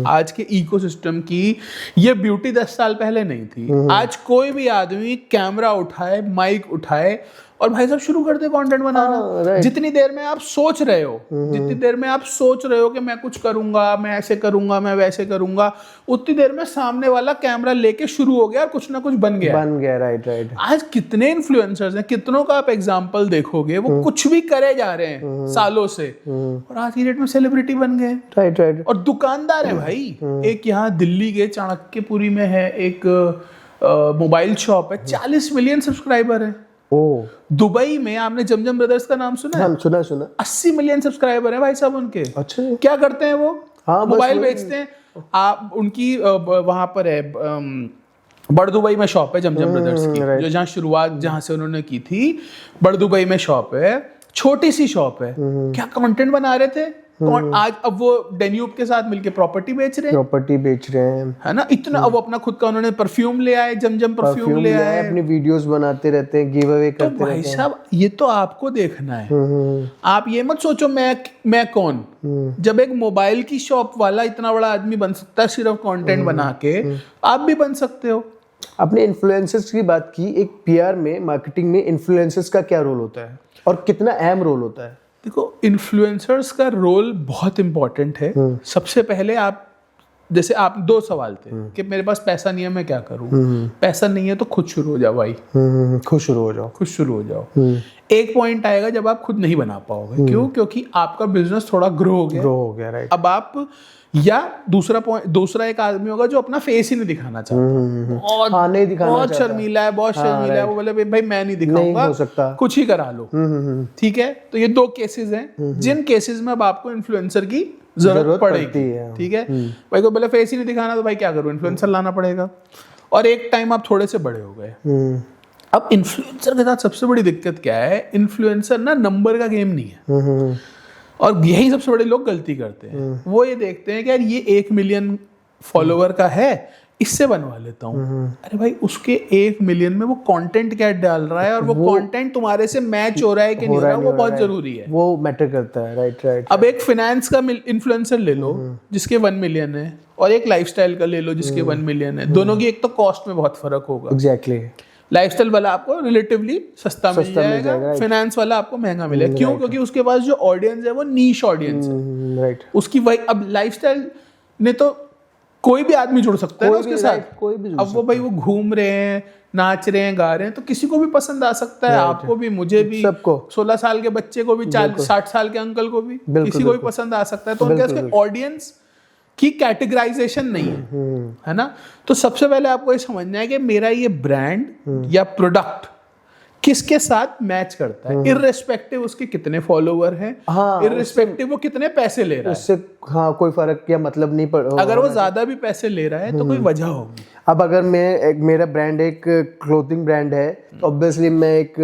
Speaker 2: आज के इकोसिस्टम की, ये ब्यूटी 10 साल पहले नहीं थी। आज कोई भी आदमी कैमरा उठाए, माइक उठाए और भाई साहब शुरू कर दे कंटेंट बनाना। जितनी देर में आप सोच रहे हो, जितनी देर में आप सोच रहे हो कि मैं कुछ करूंगा, मैं ऐसे करूंगा, मैं वैसे करूंगा, उतनी देर में सामने वाला कैमरा लेके शुरू हो गया और कुछ ना कुछ बन गया।
Speaker 1: Right right.
Speaker 2: आज कितने इन्फ्लुएंसर्स हैं, कितनों का आप एग्जांपल देखोगे, वो कुछ भी करे जा रहे हैं सालों से, और आज की डेट में सेलिब्रिटी बन गए।
Speaker 1: Right right.
Speaker 2: और दुकानदार है भाई, एक यहाँ दिल्ली के चाणक्यपुरी में है एक मोबाइल शॉप है, 40 मिलियन सब्सक्राइबर है। दुबई में आपने जमजम ब्रदर्स का नाम सुना है?
Speaker 1: हाँ, सुना।
Speaker 2: 80 मिलियन सब्सक्राइबर है भाई साहब उनके।
Speaker 1: अच्छा,
Speaker 2: क्या करते हैं वो?
Speaker 1: हाँ,
Speaker 2: मोबाइल बेचते हैं। आप उनकी वहां पर है बड़ दुबई में शॉप है जमजम ब्रदर्स की, जो जहाँ शुरुआत जहाँ से उन्होंने की थी, बड़ दुबई में शॉप है, छोटी सी शॉप है। क्या कंटेंट बना रहे थे, आज अब वो डेन्यूब के साथ मिलके प्रॉपर्टी बेच रहे हैं, है ना, इतना। अब अपना खुद का उन्होंने परफ्यूम ले आए, जमजम परफ्यूम ले आए,
Speaker 1: अपनी वीडियोस बनाते रहते हैं, गिव अवे करते रहते हैं।
Speaker 2: भाई साहब ये तो आपको देखना है। आप ये मत सोचो मैं कौन। जब एक मोबाइल की शॉप वाला इतना बड़ा आदमी बन सकता है सिर्फ कंटेंट बना के, आप भी बन सकते हो।
Speaker 1: आपने इन्फ्लुएंसर्स की बात की, एक पीआर में, मार्केटिंग में इन्फ्लुएंसर्स का क्या रोल होता है और कितना अहम रोल होता है?
Speaker 2: देखो, इन्फ्लुएंसर्स का रोल बहुत इंपॉर्टेंट है। सबसे पहले आप, जैसे आप, 2 सवाल थे कि मेरे पास पैसा नहीं है, मैं क्या करूं? पैसा नहीं है तो खुद शुरू हो जाओ भाई,
Speaker 1: खुद शुरू हो जाओ।
Speaker 2: एक पॉइंट आएगा जब आप खुद नहीं बना पाओगे। क्यों? क्योंकि आपका बिजनेस थोड़ा ग्रो हो गया, राइट। अब आप, या दूसरा एक आदमी होगा जो अपना फेस ही नहीं दिखाना चाहता, बहुत शर्मीला है, वो बोले भाई मैं नहीं दिखाऊंगा, कुछ ही करा लो। ठीक है, तो ये 2 केसेस हैं जिन केसेस में अब आपको इन्फ्लुएंसर की जरूरत पड़ेगी। ठीक है, भाई को बोले फेस ही नहीं दिखाना, तो भाई क्या करूं, इन्फ्लुएंसर लाना पड़ेगा। और एक टाइम आप थोड़े से बड़े हो गए। अब इन्फ्लुएंसर के साथ सबसे बड़ी दिक्कत क्या है, इन्फ्लुएंसर ना नंबर का गेम नहीं है, और यही सबसे बड़े लोग गलती करते हैं। वो ये देखते हैं कि यार ये 1 मिलियन फॉलोवर का है, इससे बनवा लेता हूँ। अरे भाई, उसके 1 मिलियन में वो कंटेंट क्या डाल रहा है, और वो कंटेंट तुम्हारे से मैच हो रहा है कि नहीं हो रहा है, वो बहुत जरूरी है, वो
Speaker 1: मैटर करता है। राइट।
Speaker 2: अब एक फाइनेंस का इन्फ्लुएंसर ले लो जिसके 1 मिलियन है, और एक लाइफस्टाइल का ले लो जिसके 1 मिलियन है। दोनों की एक तो कॉस्ट में बहुत फर्क होगा।
Speaker 1: एग्जैक्टली।
Speaker 2: लाइफस्टाइल वाला आपको रिलेटिवली सस्ता मिल जाएगा, फाइनेंस वाला आपको महंगा मिलेगा। क्यों? क्योंकि उसके पास जो ऑडियंस है वो नीश ऑडियंस है, राइट। उसकी वही, अब लाइफस्टाइल ने तो कोई भी आदमी जुड़ सकता है ना उसके साथ, कोई भी। अब वो भाई वो घूम रहे हैं, नाच रहे हैं, गा रहे हैं, तो किसी को भी पसंद आ सकता है, आपको भी, मुझे भी, सबको, 16 साल के बच्चे को भी, 60 साल के अंकल को भी, किसी को भी पसंद आ सकता है। तो उनके ऑडियंस की कैटेगराइजेशन नहीं है ना। तो सबसे पहले आपको ये समझना है कि मेरा ये ब्रांड या प्रोडक्ट किसके साथ मैच करता है, इर्रेस्पेक्टिव उसके कितने फॉलोवर हैं, इर्रेस्पेक्टिव वो कितने पैसे ले रहा है, उससे
Speaker 1: कोई फर्क या मतलब नहीं पड़।
Speaker 2: अगर वो ज्यादा भी पैसे ले रहा है तो कोई वजह होगी।
Speaker 1: अब अगर मेरा ब्रांड एक क्लोथिंग ब्रांड है, तो ऑब्वियसली मैं एक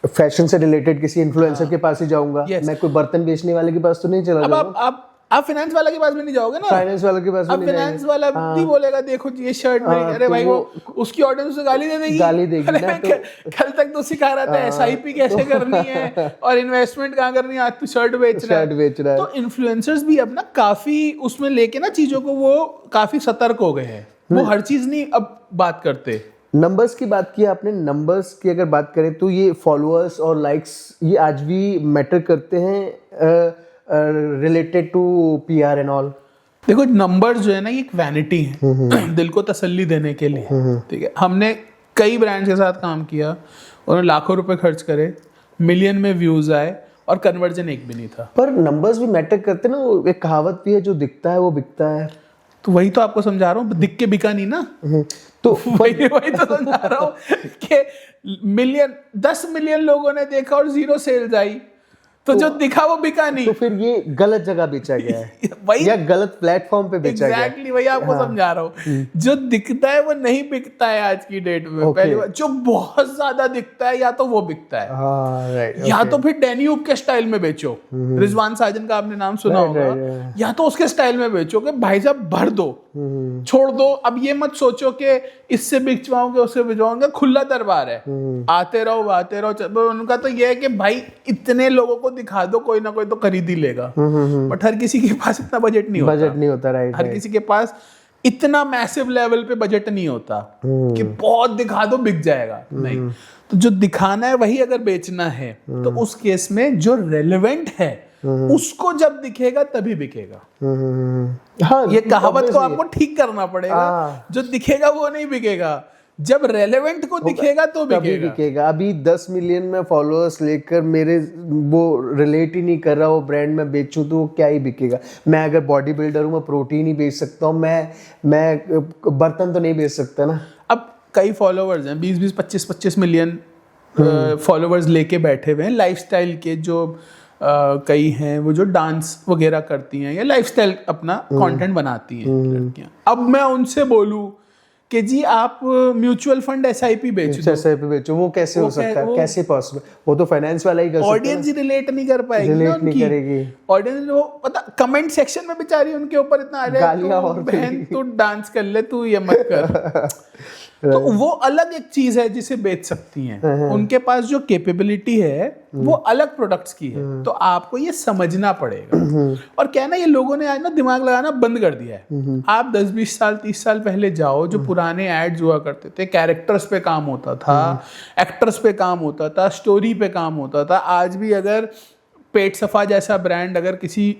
Speaker 1: फैशन से रिलेटेड किसी इन्फ्लुएंसर के पास ही जाऊंगा। मैं कोई बर्तन बेचने वाले के पास तो नहीं चला जाऊंगा।
Speaker 2: आप फाइनेंस वाला के पास भी नहीं जाओगे ना,
Speaker 1: फाइनेंस वाले के पास भी नहीं जाएंगे।
Speaker 2: फाइनेंस वाला भी बोलेगा देखो ये शर्ट मेरी, अरे भाई वो उसकी ऑडियंस उसे गाली दे देगी। कल तक तो सिखा रहा था SIP कैसे करनी है और इन्वेस्टमेंट कहाँ करनी है, आज तू शर्ट बेच रहा है। तो इन्फ्लुएंसर्स भी अब ना काफी उसमें लेके ना चीजों को, वो काफी सतर्क हो गए हैं, वो हर चीज नहीं अब बात करते।
Speaker 1: नंबर्स की बात की आपने, नंबर्स की अगर बात करें तो ये फॉलोअर्स और लाइक्स ये आज भी मैटर करते हैं related to PR and all?
Speaker 2: देखो नंबर्स जो है ना, ये एक वैनिटी है दिल को तसल्ली देने के लिए, ठीक है। हमने कई ब्रांड्स के साथ काम किया, उन्होंने लाखों रुपए खर्च करे, मिलियन में व्यूज आए और कन्वर्जन एक भी नहीं था।
Speaker 1: पर नंबर्स भी मैटर करते ना, वो एक कहावत भी है, जो दिखता है वो बिकता है।
Speaker 2: तो वही तो आपको समझा रहा हूँ, दिख के बिका नहीं ना।
Speaker 1: तो
Speaker 2: वही तो समझा रहा हूँ कि 10 मिलियन लोगों ने देखा और 0 सेल्स आई, तो जो दिखा वो बिका नहीं।
Speaker 1: तो फिर ये गलत जगह बेचा गया है
Speaker 2: वही
Speaker 1: या गलत प्लेटफॉर्म पे बेचा गया है।
Speaker 2: एग्जैक्टली वही आपको समझा रहा हूँ। जो दिखता है वो नहीं बिकता है आज की डेट में। पहली बार जो बहुत ज्यादा दिखता है या तो वो बिकता है,
Speaker 1: राइट,
Speaker 2: या तो फिर डैन्यूब के स्टाइल में बेचो। रिजवान साजन का आपने नाम सुना होगा, या तो उसके स्टाइल में बेचो कि भाई साहब भर दो, छोड़ दो। अब ये मत सोचो कि इससे बिचवाओगे उससे बिचवाओगे, खुला दरबार है, आते रहो। उनका तो ये है कि भाई इतने लोगों को दिखा दो, कोई ना कोई तो खरीद ही लेगा। बट हर किसी के पास इतना बजट नहीं होता।
Speaker 1: राइट।
Speaker 2: हर किसी के पास इतना मैसिव लेवल पे बजट नहीं होता कि बहुत दिखा दो बिक जाएगा, नहीं। तो जो दिखाना है वही अगर बेचना है, तो उस केस में जो रेलेवेंट है उसको जब दिखेगा तभी बिकेगा।
Speaker 1: हाँ,
Speaker 2: ये कहावत को आपको ठीक करना पड़ेगा। जो दिखेगा वो नहीं बिकेगा, जब रेलेवेंट को दिखेगा तो
Speaker 1: बिकेगा। अभी 10 मिलियन में फॉलोअर्स लेकर मेरे वो रिलेट ही नहीं कर रहा वो ब्रांड में बेचूं तो वो क्या ही बिकेगा। मैं अगर बॉडी बिल्डर हूँ, मैं प्रोटीन ही बेच सकता हूँ, मैं बर्तन तो नहीं बेच सकता ना।
Speaker 2: अब कई फॉलोअर्स हैं, 20 25 मिलियन फॉलोअर्स लेके बैठे हुए हैं लाइफस्टाइल के। जो कई हैं वो जो डांस वगैरह करती हैं या लाइफस्टाइल अपना कंटेंट बनाती हैं लड़कियां। अब मैं उनसे बोलूं कि जी आप म्यूचुअल फंड SIP बेचो,
Speaker 1: वो कैसे हो सकता है, कैसे पॉसिबल? वो तो फाइनेंस वाला ही कर सकता है।
Speaker 2: ऑडियंस ही रिलेट नहीं कर पाएगी,
Speaker 1: रिलेट नहीं करेगी
Speaker 2: ऑडियंस। वो पता कमेंट सेक्शन में बेचारी उनके ऊपर इतना आ जाए, बहन तू डांस कर ले, तू ये मत कर। तो वो अलग एक चीज है जिसे बेच सकती हैं। उनके पास जो कैपेबिलिटी है वो अलग प्रोडक्ट्स की है। तो आपको ये समझना पड़ेगा। और क्या ना, ये लोगों ने आज ना दिमाग लगाना बंद कर दिया है। आप 10-20 साल 30 साल पहले जाओ, जो पुराने एड्स हुआ करते थे, कैरेक्टर्स पे काम होता था, एक्टर्स पे काम होता था, स्टोरी पे काम होता था। आज भी अगर पेट सफा जैसा ब्रांड अगर किसी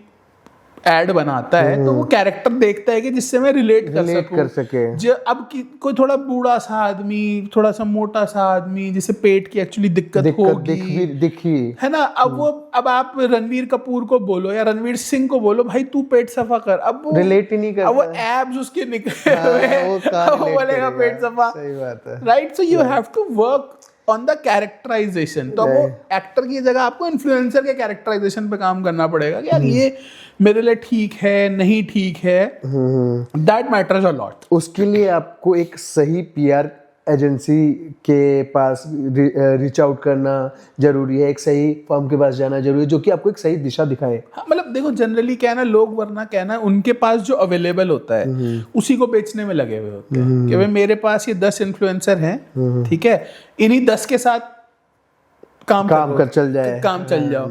Speaker 2: एड बनाता है तो वो कैरेक्टर देखता है कि जिससे मैं रिलेट कर सके। जो अब कोई थोड़ा बूढ़ा सा आदमी, थोड़ा सा मोटा सा आदमी जिसे पेट की एक्चुअली दिक्कत होगी,
Speaker 1: दिखी है
Speaker 2: ना। अब आप रणवीर कपूर को बोलो या रणवीर सिंह को बोलो, भाई तू पेट सफा कर, अब वो
Speaker 1: रिलेट ही नहीं करता।
Speaker 2: अब वो एब्स उसके निकले हुए, वो बोलेगा पेट सफा।
Speaker 1: सही बात है,
Speaker 2: right. So you have to work on the characterization. तो वो एक्टर की जगह आपको इन्फ्लुएंसर के कैरेक्टराइजेशन पे काम करना पड़ेगा कि यार ये मेरे लिए ठीक है, नहीं ठीक है। That matters a lot.
Speaker 1: उसके लिए आपको एक सही PR एजेंसी के पास रीच आउट करना जरूरी है, एक सही फर्म के पास जाना जरूरी है जो कि आपको एक सही दिशा दिखाए।
Speaker 2: हाँ, मतलब देखो जनरली क्या है ना, लोग वरना क्या है ना, उनके पास जो अवेलेबल होता है उसी को बेचने में लगे हुए होते हैं कि भाई मेरे पास ये 10 इन्फ्लुएंसर हैं, ठीक है, इन्हीं 10 के साथ काम
Speaker 1: कर चल
Speaker 2: जाओ।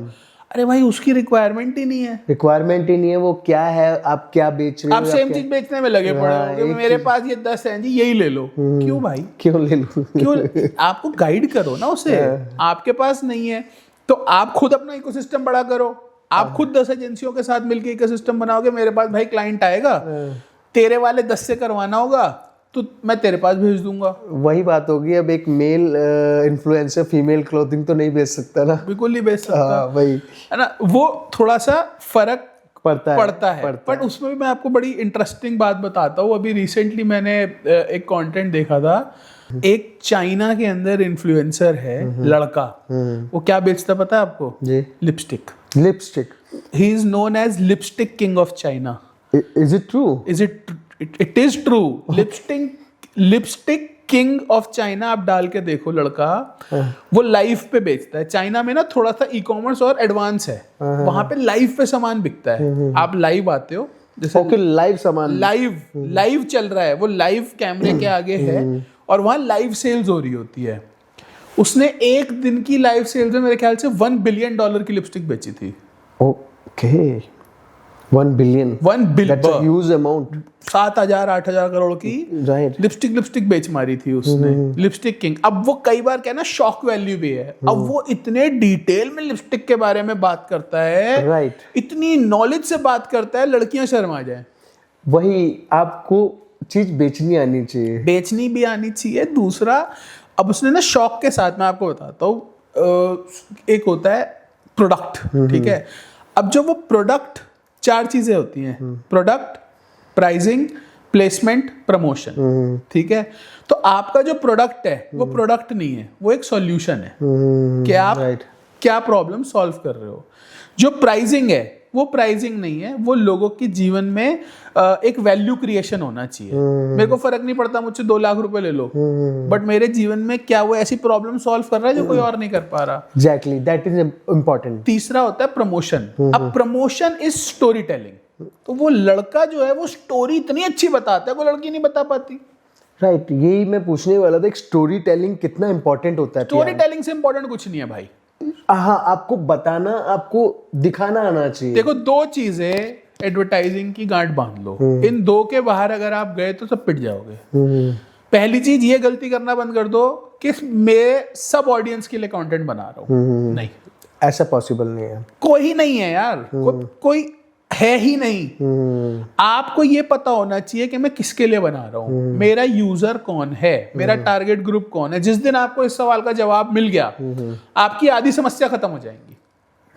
Speaker 2: अरे भाई उसकी रिक्वायरमेंट ही नहीं है।
Speaker 1: वो क्या है, आप क्या बेच रहे हो?
Speaker 2: आप सेम चीज बेचने में लगे पड़े हो। मेरे पास ये 10 हैं जी, यही ले लो। क्यों भाई,
Speaker 1: क्यों ले लो?
Speaker 2: क्यों? आपको गाइड करो ना उसे। आपके पास नहीं है तो आप खुद अपना इकोसिस्टम बड़ा करो। आप खुद 10 एजेंसियों के साथ मिलकर इकोसिस्टम बनाओगे। मेरे पास भाई क्लाइंट आएगा, तेरे वाले 10 से करवाना होगा तो मैं तेरे पास भेज दूंगा।
Speaker 1: वही बात होगी। अब एक मेल इन्फ्लुएंसर फीमेल क्लोथिंग तो नहीं बेच सकता ना,
Speaker 2: बिल्कुल नहीं बेच सकता।
Speaker 1: वही
Speaker 2: है ना, वो थोड़ा सा फर्क
Speaker 1: पड़ता है।
Speaker 2: बट उसमें भी मैं आपको बड़ी इंटरेस्टिंग बात बताता हूँ। अभी रिसेंटली मैंने एक कंटेंट देखा था। एक चाइना के अंदर इन्फ्लुएंसर है, लड़का। वो क्या बेचता पता है आपको? जी, lipstick. He is known as lipstick king of China.
Speaker 1: Is it true?
Speaker 2: It is true. Lipstick king of China आप डाल के देखो लड़का। वो लाइव पे बेचता है। चाइना में ना थोड़ा सा ई-कॉमर्स और एडवांस है, वहां पे लाइव पे सामान बिकता है। आप लाइव आते हो, जैसे
Speaker 1: लाइव सामान
Speaker 2: लाइव चल रहा है, वो लाइव कैमरे के आगे है और वहां लाइव सेल्स हो रही होती है। उसने एक दिन की लाइव सेल्स में मेरे ख्याल से $1 बिलियन की लिपस्टिक बेची थी।
Speaker 1: Okay, 1 billion, that's a huge amount।
Speaker 2: 7,000-8,000 crore की लिपस्टिक बेच मारी थी उसने। Lipstick king. अब वो कई बार क्या ना, शॉक वैल्यू भी है। अब वो इतने डिटेल में लिपस्टिक के बारे में बात करता है, इतनी नॉलेज से बात करता है, लड़कियां शर्मा जाए।
Speaker 1: वही, आपको चीज बेचनी आनी चाहिए,
Speaker 2: बेचनी भी आनी चाहिए। दूसरा, अब उसने ना शौक के साथ, मैं आपको बताता हूँ, एक होता है प्रोडक्ट, ठीक है। अब जो वो प्रोडक्ट, 4 चीजें होती हैं, प्रोडक्ट, प्राइसिंग, प्लेसमेंट, प्रमोशन, ठीक है। तो आपका जो प्रोडक्ट है वो प्रोडक्ट नहीं है, वो एक सॉल्यूशन है कि आप क्या प्रॉब्लम सॉल्व कर रहे हो। जो प्राइसिंग है वो प्राइसिंग नहीं है, वो लोगों के जीवन में एक वैल्यू क्रिएशन होना चाहिए। मेरे को फर्क नहीं पड़ता मुझसे 2 लाख रुपए ले लो, बट मेरे जीवन में क्या वो ऐसी प्रॉब्लम सॉल्व कर रहा है जो कोई और नहीं कर पा रहा।
Speaker 1: Exactly, that is important.
Speaker 2: तीसरा होता है प्रमोशन। अब प्रमोशन इज स्टोरी टेलिंग। तो वो लड़का जो है वो स्टोरी इतनी अच्छी बताता है, वो लड़की नहीं बता पाती।
Speaker 1: राइट, यही मैं पूछने वाला था, एक स्टोरी टेलिंग कितना इंपॉर्टेंट होता है।
Speaker 2: स्टोरी टेलिंग से इंपॉर्टेंट कुछ नहीं है भाई।
Speaker 1: हाँ, आपको बताना, आपको दिखाना आना चाहिए।
Speaker 2: देखो, 2 चीजें एडवर्टाइजिंग की गांठ बांध लो, इन 2 के बाहर अगर आप गए तो सब पिट जाओगे। पहली चीज ये गलती करना बंद कर दो कि मैं सब ऑडियंस के लिए कंटेंट बना रहा हूँ। नहीं,
Speaker 1: ऐसा पॉसिबल नहीं है।
Speaker 2: कोई नहीं है यार, कोई है ही नहीं। आपको ये पता होना चाहिए कि मैं किसके लिए बना रहा हूँ, मेरा यूजर कौन है, मेरा टारगेट ग्रुप कौन है। जिस दिन आपको इस सवाल का जवाब मिल गया, आपकी आधी समस्या खत्म हो जाएंगी।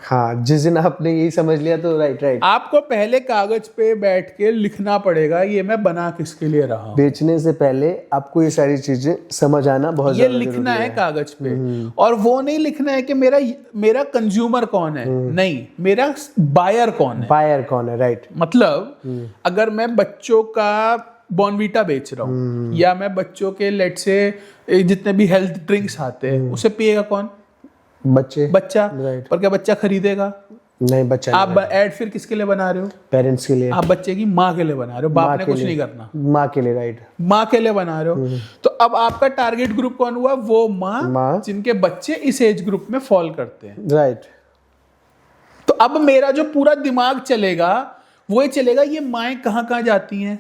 Speaker 1: हाँ, जिस दिन आपने यही समझ लिया तो राइट।
Speaker 2: आपको पहले कागज पे बैठ के लिखना पड़ेगा ये मैं बना किसके लिए रहा हूँ।
Speaker 1: बेचने से पहले आपको ये सारी चीजें समझ आना बहुत
Speaker 2: ये लिखना है कागज पे, और वो नहीं लिखना है कि मेरा कंज्यूमर कौन है, नहीं, मेरा बायर कौन है।
Speaker 1: बायर कौन है, राइट।
Speaker 2: मतलब अगर मैं बच्चों का बॉर्नवीटा बेच रहा हूँ, या मैं बच्चों के लेट से जितने भी हेल्थ ड्रिंक्स आते हैं, उसे पिएगा कौन? बच्चा। पर क्या बच्चा खरीदेगा?
Speaker 1: नहीं, बच्चा।
Speaker 2: आप ऐड फिर किसके लिए बना रहे हो?
Speaker 1: पेरेंट्स के लिए।
Speaker 2: आप बच्चे की माँ के लिए बना रहे हो, बाप ने कुछ नहीं करना।
Speaker 1: माँ के लिए, राइट,
Speaker 2: माँ के लिए बना रहे हो। तो अब आपका टारगेट ग्रुप कौन हुआ? वो माँ जिनके बच्चे इस एज ग्रुप में फॉल करते हैं,
Speaker 1: राइट।
Speaker 2: तो अब मेरा जो पूरा दिमाग चलेगा वो ये चलेगा, ये माएँ कहाँ जाती हैं,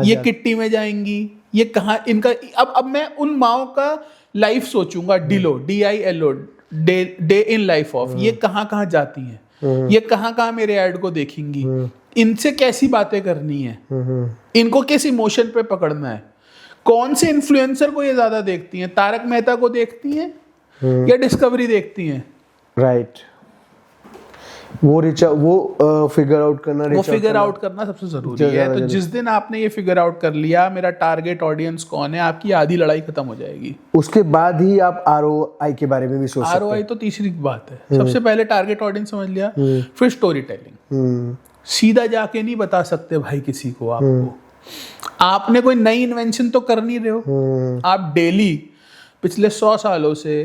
Speaker 2: ये किट्टी में जाएंगी, ये कहाँ इनका। अब मैं उन माओ का लाइफ सोचूंगा, DILO, day in life of, ये कहाँ जाती हैं, ये कहाँ मेरे ऐड को देखेंगी, इनसे कैसी बातें करनी है, इनको किस इमोशन पे पकड़ना है, कौन से इन्फ्लुएंसर को ये ज्यादा देखती हैं, तारक मेहता को देखती हैं या डिस्कवरी देखती हैं,
Speaker 1: राइट। वो फिगर आउट करना
Speaker 2: सबसे जरूरी है। तो जिस दिन आपने ये फिगर आउट कर लिया मेरा टारगेट ऑडियंस कौन है, आपकी आधी लड़ाई खत्म हो जाएगी।
Speaker 1: उसके बाद ही आप ROI के बारे में भी सोच सकते हैं।
Speaker 2: ROI तो तीसरी बात है। सबसे पहले टारगेट ऑडियंस समझ लिया, फिर स्टोरी टेलिंग। सीधा जाके नहीं बता सकते भाई किसी को, आपने कोई नई इन्वेंशन तो कर नहीं रहे हो। आप डेली पिछले 100 सालों से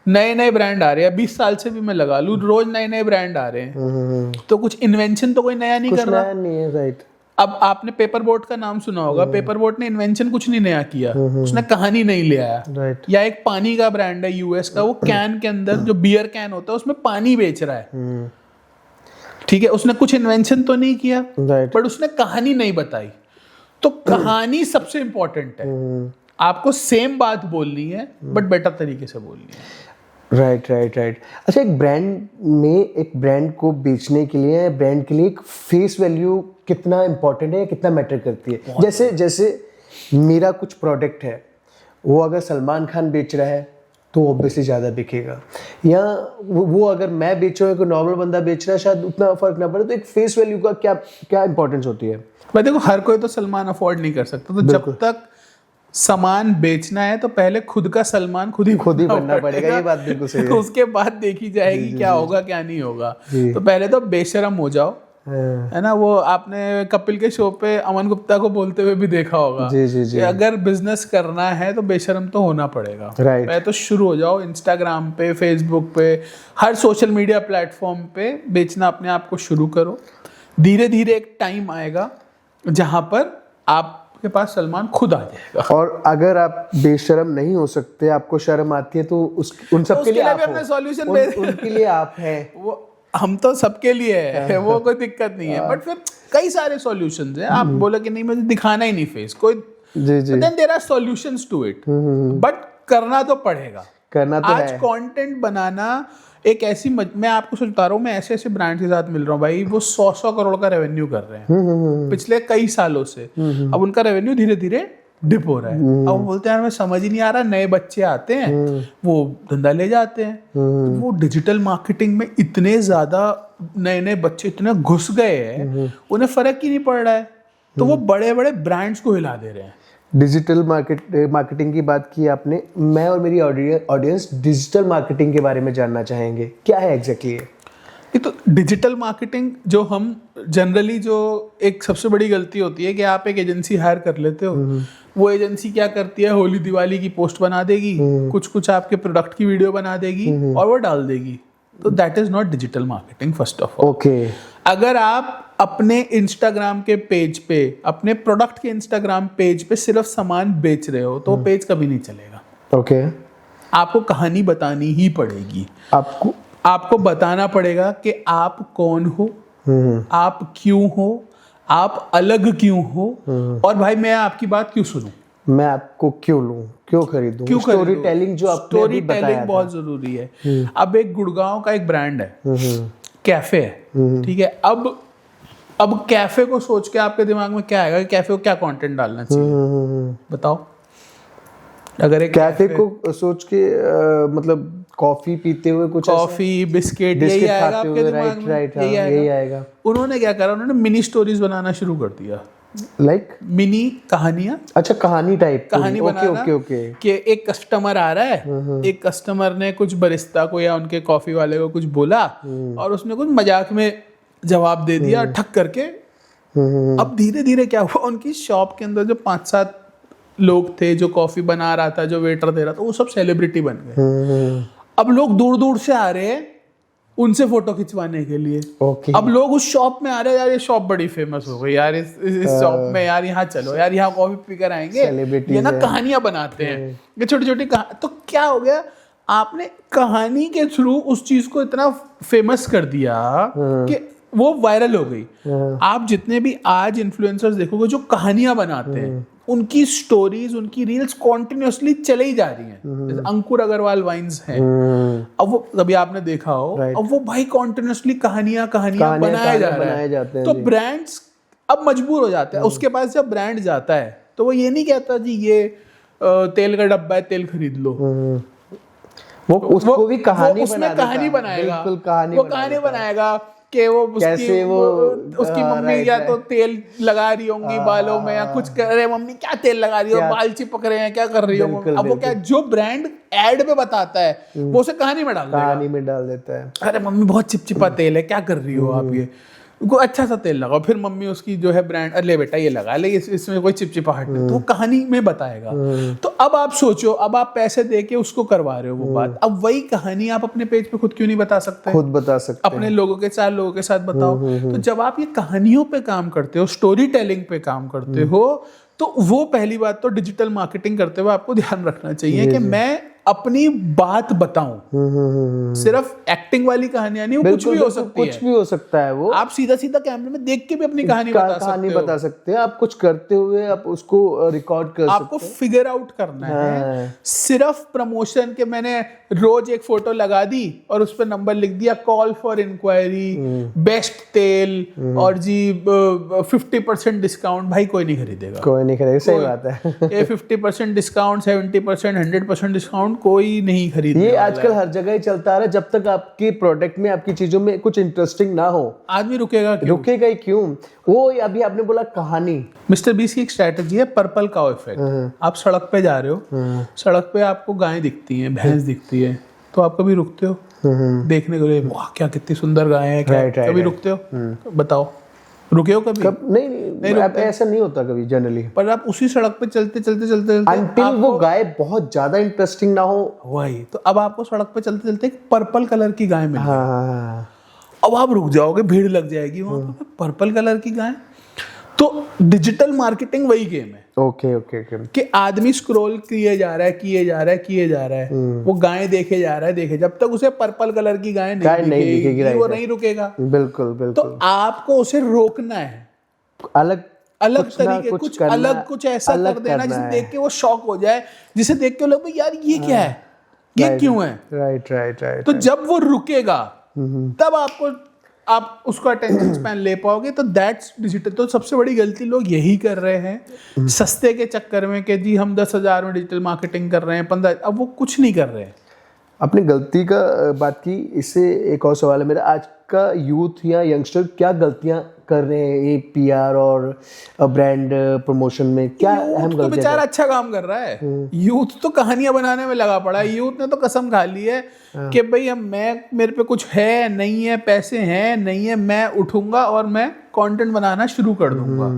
Speaker 2: नए ब्रांड आ रहे हैं, 20 साल से भी मैं लगा लूं, रोज नए ब्रांड आ रहे हैं, तो कुछ इन्वेंशन तो कोई नया नहीं कर रहा।
Speaker 1: नहीं है, राइट।
Speaker 2: अब आपने पेपर बोट का नाम सुना होगा, पेपर बोट ने इन्वेंशन कुछ नहीं नया किया, उसने कहानी नहीं ले आया,
Speaker 1: राइट।
Speaker 2: या एक पानी का ब्रांड है US का, वो कैन के अंदर जो बियर कैन होता है उसमें पानी बेच रहा है, ठीक है, उसने कुछ इन्वेंशन तो नहीं किया, बट उसने कहानी नहीं बताई। तो कहानी सबसे इंपॉर्टेंट है। आपको सेम बात बोलनी है बट बेटर तरीके से बोलनी है।
Speaker 1: राइट। अच्छा, एक ब्रांड को बेचने के लिए, ब्रांड के लिए एक फेस वैल्यू कितना इंपॉर्टेंट है, कितना मैटर करती है? जैसे मेरा कुछ प्रोडक्ट है, वो अगर सलमान खान बेच रहा है तो ऑब्वियसली ज़्यादा बिकेगा, या वो अगर मैं बेच रहा हूँ, कोई नॉर्मल बंदा बेच रहा है, शायद उतना फर्क ना पड़े। तो एक फेस वैल्यू का क्या इंपॉर्टेंस होती है?
Speaker 2: भाई देखो, हर कोई तो सलमान अफोर्ड नहीं कर सकता, तो जब तक सामान बेचना है तो पहले खुद का सलमान खुद ही
Speaker 1: बनना पड़ेगा। ये बात बिल्कुल सही है।
Speaker 2: उसके बाद देखी जाएगी क्या होगा क्या नहीं होगा। तो पहले तो बेशरम हो जाओ, है ना। वो आपने कपिल के शो पे अमन गुप्ता को बोलते हुए भी देखा होगा कि अगर बिजनेस करना है तो बेशरम तो होना पड़ेगा। पहले तो शुरू हो जाओ, इंस्टाग्राम पे, फेसबुक पे, हर सोशल मीडिया प्लेटफॉर्म पे बेचना अपने आप को शुरू करो। धीरे धीरे एक टाइम आएगा जहां पर आपके पास सलमान खुद आ जाएगा।
Speaker 1: और अगर आप बेशरम नहीं हो सकते, आपको शर्म आती है, तो उन सब के लिए आप
Speaker 2: अपने सॉल्यूशन
Speaker 1: उनके लिए आप हैं।
Speaker 2: वो हम तो सबके लिए है, वो कोई दिक्कत नहीं है। बट फिर कई सारे सॉल्यूशंस हैं। आप बोले कि नहीं मुझे दिखाना ही नहीं फेस, कोई then there are solutions to it, but करना तो पड़ेगा।
Speaker 1: करना तो
Speaker 2: आज कंटेंट बनाना एक ऐसी मैं आपको सच बता रहा हूँ, मैं ऐसे ऐसे ब्रांड के साथ मिल रहा हूँ भाई, वो 100 करोड़ का रेवेन्यू कर रहे हैं पिछले कई सालों से। अब उनका रेवेन्यू धीरे धीरे डिप हो रहा है। अब वो बोलते हैं यार मैं समझ ही नहीं आ रहा, नए बच्चे आते हैं वो धंधा ले जाते हैं। तो वो डिजिटल मार्केटिंग में इतने ज्यादा नए नए बच्चे इतने घुस गए हैं, उन्हें फर्क ही नहीं पड़ रहा है, तो वो बड़े बड़े ब्रांड्स को हिला दे रहे हैं।
Speaker 1: डिजिटल मार्केटिंग की बात की आपने, मैं और मेरी ऑडियंस डिजिटल मार्केटिंग के बारे में जानना चाहेंगे, क्या है एग्जैक्टली
Speaker 2: ये? तो डिजिटल मार्केटिंग जो हम जनरली, जो एक सबसे बड़ी गलती होती है कि आप एक एजेंसी हायर कर लेते हो, वो एजेंसी क्या करती है, होली दिवाली की पोस्ट बना देगी, कुछ कुछ आपके प्रोडक्ट की वीडियो बना देगी और वो डाल देगी। तो that is not digital marketing first of all.
Speaker 1: Okay,
Speaker 2: अगर आप अपने इंस्टाग्राम के पेज पे, अपने प्रोडक्ट के इंस्टाग्राम पेज पे सिर्फ सामान बेच रहे हो, तो पेज कभी नहीं चलेगा।
Speaker 1: ओके,
Speaker 2: आपको कहानी बतानी ही पड़ेगी। आपको बताना पड़ेगा कि आप कौन हो, आप क्यों हो, आप अलग क्यों हो, और भाई मैं आपकी बात क्यों सुनूं,
Speaker 1: मैं आपको क्यों लूं, क्यों खरीदूं। स्टोरी टेलिंग, जो आपने अभी बताया,
Speaker 2: स्टोरी टेलिंग बहुत जरूरी है। अब एक गुड़गांव का एक ब्रांड है, कैफे है, ठीक है। अब कैफे को सोच के आपके दिमाग में क्या आएगा कि कैफे को क्या कंटेंट डालना चाहिए, बताओ। अगर एक
Speaker 1: कैफे को सोच के मतलब कॉफी पीते हुए, कुछ
Speaker 2: कॉफी बिस्किट यही आएगा आपके दिमाग में, यही आएगा। उन्होंने क्या करा, उन्होंने मिनी स्टोरीज बनाना शुरू कर दिया,
Speaker 1: लाइक
Speaker 2: मिनी कहानियां।
Speaker 1: अच्छा, कहानी टाइप
Speaker 2: कहानी बनाना।
Speaker 1: ओके।
Speaker 2: कि एक कस्टमर आ रहा है, एक कस्टमर ने कुछ बरिस्ता को या उनके कॉफी वाले को कुछ बोला और उसने कुछ मजाक में जवाब दे दिया ठक करके। अब धीरे धीरे क्या हुआ, उनकी शॉप के अंदर जो 5-7 लोग थे, जो कॉफी बना रहा था, जो वेटर दे रहा था, वो सब सेलिब्रिटी बन गए। अब लोग दूर दूर से आ रहे हैं उनसे फोटो खिंचवाने के लिए। अब लोग उस शॉप में आ रहे हैं, यार ये शॉप बड़ी फेमस हो गई यार, इस शॉप में यार, यहाँ चलो यार, यहाँ कॉफी पी कर आएंगे। ये ना कहानियां बनाते हैं, ये छोटी छोटी तो क्या हो गया, आपने कहानी के थ्रू उस चीज को इतना फेमस कर दिया कि वो वायरल हो गई। आप जितने भी आज इन्फ्लुएंसर्स देखोगे जो कहानियां बनाते हैं, उनकी स्टोरीज, उनकी रील्स कॉन्टिन्यूसली चले ही जा रही हैं। अंकुर अग्रवाल वाइन्स हैं, अब वो कभी आपने देखा हो, अब वो भाई कॉन्टिन्यूसली कहानियां बनाए जा रहे हैं। तो ब्रांड्स अब मजबूर हो जाते हैं। उसके पास जब ब्रांड जाता है तो वो ये नहीं कहता जी ये तेल का डब्बा है, तेल खरीद लो।
Speaker 1: वो उसको भी कहानी
Speaker 2: बनाएगा, वो कहानी बनाएगा कि वो उसकी मम्मी या तो तेल लगा रही होंगी बालों में, या कुछ कर रहे, मम्मी क्या तेल लगा रही हो, बाल चिपक रहे हैं, क्या कर रही हो। अब वो क्या, जो ब्रांड एड में बताता है वो उसे कहानी में डाल देता है। अरे मम्मी बहुत चिपचिपा तेल है, क्या कर रही हो आप, ये को अच्छा सा तेल लगाओ। फिर मम्मी उसकी जो है ब्रांड, अरे बेटा ये लगा ले, इसमें कोई चिपचिपाहट नहीं, तो वो कहानी में बताएगा। तो अब आप सोचो, अब आप पैसे दे के उसको करवा रहे हो वो बात, अब वही कहानी आप अपने पेज पे खुद क्यों नहीं बता सकते?
Speaker 1: खुद बता सकते,
Speaker 2: अपने लोगों के 4 लोगों के साथ बताओ। तो जब आप ये कहानियों पे काम करते हो, स्टोरी टेलिंग पे काम करते हो, तो वो पहली बात तो डिजिटल मार्केटिंग करते हुए आपको ध्यान रखना चाहिए कि मैं अपनी बात बताऊं। सिर्फ एक्टिंग वाली कहानियां नहीं, वो कुछ भी हो सकती है,
Speaker 1: कुछ भी हो सकता है। वो आप
Speaker 2: सीधा सीधा कैमरे में देख के भी अपनी कहानी बता सकते हैं।
Speaker 1: आप कुछ करते हुए आप उसको रिकॉर्ड कर सकते हैं।
Speaker 2: आपको फिगर आउट करना है। सिर्फ प्रमोशन के मैंने रोज एक फोटो लगा दी और उस पर नंबर लिख दिया, कॉल फॉर इंक्वायरी, बेस्ट तेल और जी 50% डिस्काउंट, भाई कोई नहीं खरीदेगा,
Speaker 1: सही बात है।
Speaker 2: ये 50% डिस्काउंट, 70%, 100% डिस्काउंट कोई नहीं खरीदेगा।
Speaker 1: ये आजकल हर जगह ही चलता है। जब तक आपके प्रोडक्ट में, आपकी चीजों में कुछ इंटरेस्टिंग ना हो,
Speaker 2: आदमी रुकेगा
Speaker 1: ही क्यों। वो अभी आपने बोला कहानी,
Speaker 2: मिस्टर बीस की एक स्ट्रेटजी है पर्पल काउ इफेक्ट। आप सड़क पे जा रहे हो, सड़क पे आपको गाय दिखती है, भैंस दिखती है, तो आप कभी रुकते हो देखने के लिए, वाह क्या कितनी सुंदर गाय है, कभी रुकते हो? बताओ, रुके हो कभी?
Speaker 1: नहीं, ऐसा नहीं होता कभी जनरली।
Speaker 2: पर आप उसी सड़क पे चलते
Speaker 1: अनटिल वो गाय बहुत ज्यादा इंटरेस्टिंग ना हो,
Speaker 2: वही तो। अब आपको सड़क पे चलते चलते एक पर्पल कलर की गाय मिल गई, अब आप रुक जाओगे, भीड़ लग जाएगी वहां पे, पर्पल कलर की गाय। तो डिजिटल मार्केटिंग वही गेम है।
Speaker 1: ओके
Speaker 2: कि आदमी स्क्रॉल किए जा रहा है, वो गाय देखे जा रहा है, जब तक उसे पर्पल कलर की गाय नहीं दिखेगी वो नहीं रुकेगा।
Speaker 1: बिल्कुल।
Speaker 2: तो आपको उसे रोकना है, अलग तरीके, कुछ ऐसा कर देना जिसे देख के वो शॉक हो जाए, जिसे देख के लोग यार ये क्या है, ये क्यों है?
Speaker 1: राइट।
Speaker 2: तो जब वो रुकेगा तब आप उसका अटेंशन स्पैन ले पाओगे। तो दैट्स डिजिटल। तो सबसे बड़ी गलती लोग यही कर रहे हैं सस्ते के चक्कर में कि जी हम 10,000 में डिजिटल मार्केटिंग कर रहे हैं 15, अब वो कुछ नहीं कर रहे हैं।
Speaker 1: अपनी गलती का बात की, इससे एक और सवाल है मेरा, आज का यूथ या यंगस्टर क्या गलतियां कर रहे हैं ये पीआर और ब्रांड प्रमोशन में? क्या अहम
Speaker 2: तो
Speaker 1: गलतियां
Speaker 2: बेचारा अच्छा काम कर रहा है। यूथ तो कहानियां बनाने में लगा पड़ा है। यूथ ने तो कसम खा ली है कि भाई मेरे पे कुछ है नहीं है, पैसे हैं नहीं है, मैं उठूंगा और मैं कंटेंट बनाना शुरू कर दूंगा।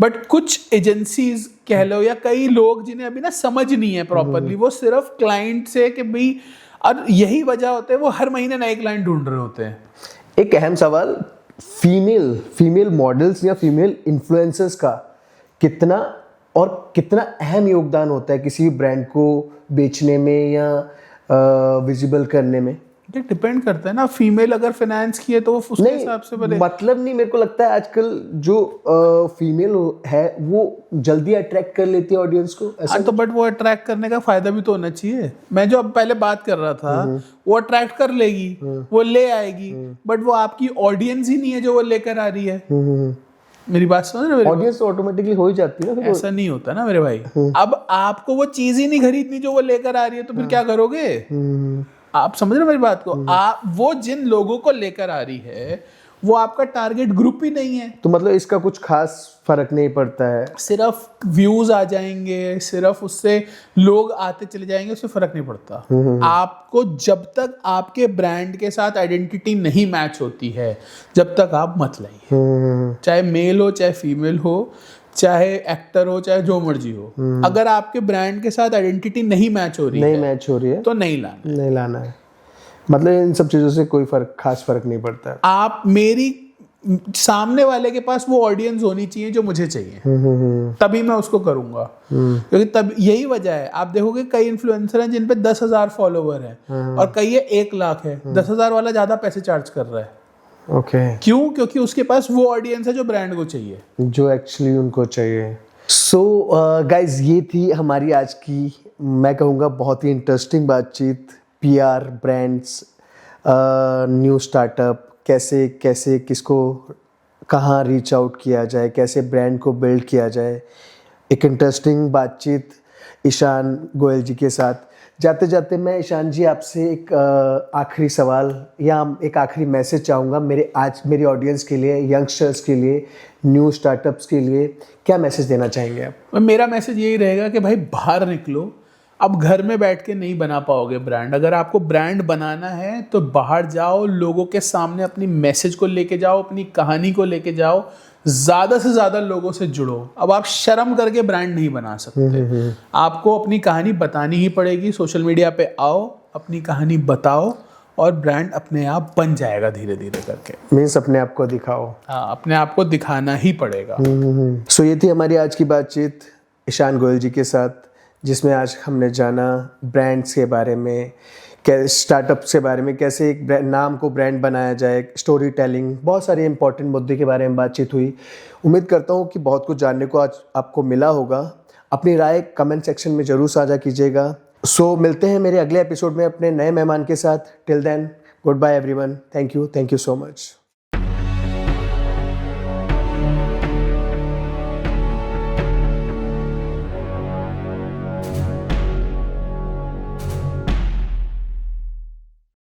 Speaker 2: बट कुछ एजेंसीज कह लो या कई लोग जिन्हें अभी ना समझ नहीं है प्रॉपरली, वो सिर्फ क्लाइंट से कि भाई, और यही वजह होते है वो हर महीने नए क्लाइंट ढूंढ रहे होते हैं।
Speaker 1: एक अहम सवाल, फीमेल मॉडल्स या फीमेल इन्फ्लुएंसर्स का कितना अहम योगदान होता है किसी ब्रांड को बेचने में या विजिबल करने में?
Speaker 2: ये डिपेंड करता है ना। फीमेल अगर फाइनेंस की है तो वो उसके हिसाब से बने।
Speaker 1: मतलब नहीं, मेरे को लगता है आजकल जो फीमेल है वो जल्दी अट्रैक्ट कर लेती है ऑडियंस को, ऐसा
Speaker 2: तो बट वो अट्रैक्ट करने का फायदा भी तो होना चाहिए। मैं जो अब पहले बात कर रहा था, वो अट्रैक्ट कर लेगी, वो ले आएगी, बट वो आपकी ऑडियंस ही नहीं है जो वो लेकर आ रही है। मेरी बात समझ रहे हो?
Speaker 1: ऑडियंस ऑटोमेटिकली हो ही जाती है ना।
Speaker 2: ऐसा नहीं होता ना मेरे भाई। अब आपको वो चीज ही नहीं खरीदनी जो वो लेकर आ रही है, तो फिर क्या करोगे? आप समझ रहे हो मेरी बात को? वो जिन लोगों को लेकर आ रही है वो आपका टारगेट ग्रुप ही नहीं है।
Speaker 1: तो मतलब इसका कुछ खास फर्क नहीं पड़ता है,
Speaker 2: सिर्फ व्यूज आ जाएंगे, सिर्फ उससे लोग आते चले जाएंगे, उससे फर्क नहीं पड़ता। आपको जब तक आपके ब्रांड के साथ आइडेंटिटी नहीं मैच होती है, जब तक आप मत लाइए। चाहे मेल हो चाहे फीमेल हो, चाहे एक्टर हो चाहे जो मर्जी हो, अगर आपके ब्रांड के साथ आइडेंटिटी नहीं मैच हो रही है तो नहीं लाना है।
Speaker 1: मतलब इन सब चीजों से कोई खास फर्क नहीं पड़ता है।
Speaker 2: आप मेरी सामने वाले के पास वो ऑडियंस होनी चाहिए जो मुझे चाहिए, तभी मैं उसको करूंगा। क्योंकि तब यही वजह है, आप देखोगे कई इन्फ्लुएंसर हैं जिन पे 10,000 फॉलोवर हैं और कई है 1 लाख है। 10,000 वाला ज्यादा पैसे चार्ज कर रहा है। क्यों? क्योंकि उसके पास वो ऑडियंस है जो ब्रांड को चाहिए, जो
Speaker 1: एक्चुअली उनको चाहिए। सो गाइज, ये थी हमारी आज की, मैं कहूँगा बहुत ही इंटरेस्टिंग बातचीत। पीआर, ब्रांड्स, न्यू स्टार्टअप, कैसे किसको कहाँ रीच आउट किया जाए, कैसे ब्रांड को बिल्ड किया जाए। एक इंटरेस्टिंग बातचीत ईशान गोयल जी के साथ। जाते जाते मैं ईशान जी आपसे एक आखिरी सवाल या एक आखिरी मैसेज चाहूँगा मेरी ऑडियंस के लिए, यंगस्टर्स के लिए, न्यू स्टार्टअप्स के लिए। क्या मैसेज देना चाहेंगे आप?
Speaker 2: मेरा मैसेज यही रहेगा कि भाई बाहर निकलो। अब घर में बैठ के नहीं बना पाओगे ब्रांड। अगर आपको ब्रांड बनाना है तो बाहर जाओ, लोगों के सामने अपनी मैसेज को लेके जाओ, अपनी कहानी को लेके जाओ, ज़्यादा से ज़्यादा लोगों से जुड़ो। अब आप शर्म करके ब्रांड नहीं बना सकते, आपको अपनी कहानी बतानी ही पड़ेगी। सोशल मीडिया पे आओ, अपनी कहानी बताओ और ब्रांड अपने आप बन जाएगा धीरे धीरे करके।
Speaker 1: मीन्स अपने आप को दिखाओ।
Speaker 2: हाँ, अपने आप को दिखाना ही पड़ेगा।
Speaker 1: सो ये थी हमारी आज की बातचीत ईशान गोयल जी के साथ, जिसमें आज हमने जाना ब्रांड्स के बारे में, स्टार्टअप्स के बारे में, कैसे एक नाम को ब्रांड बनाया जाए, स्टोरी टेलिंग, बहुत सारे इंपॉर्टेंट मुद्दे के बारे में बातचीत हुई। उम्मीद करता हूँ कि बहुत कुछ जानने को आज आपको मिला होगा। अपनी राय कमेंट सेक्शन में ज़रूर साझा कीजिएगा। सो मिलते हैं मेरे अगले एपिसोड में अपने नए मेहमान के साथ। Till then, goodbye everyone. Thank you so much.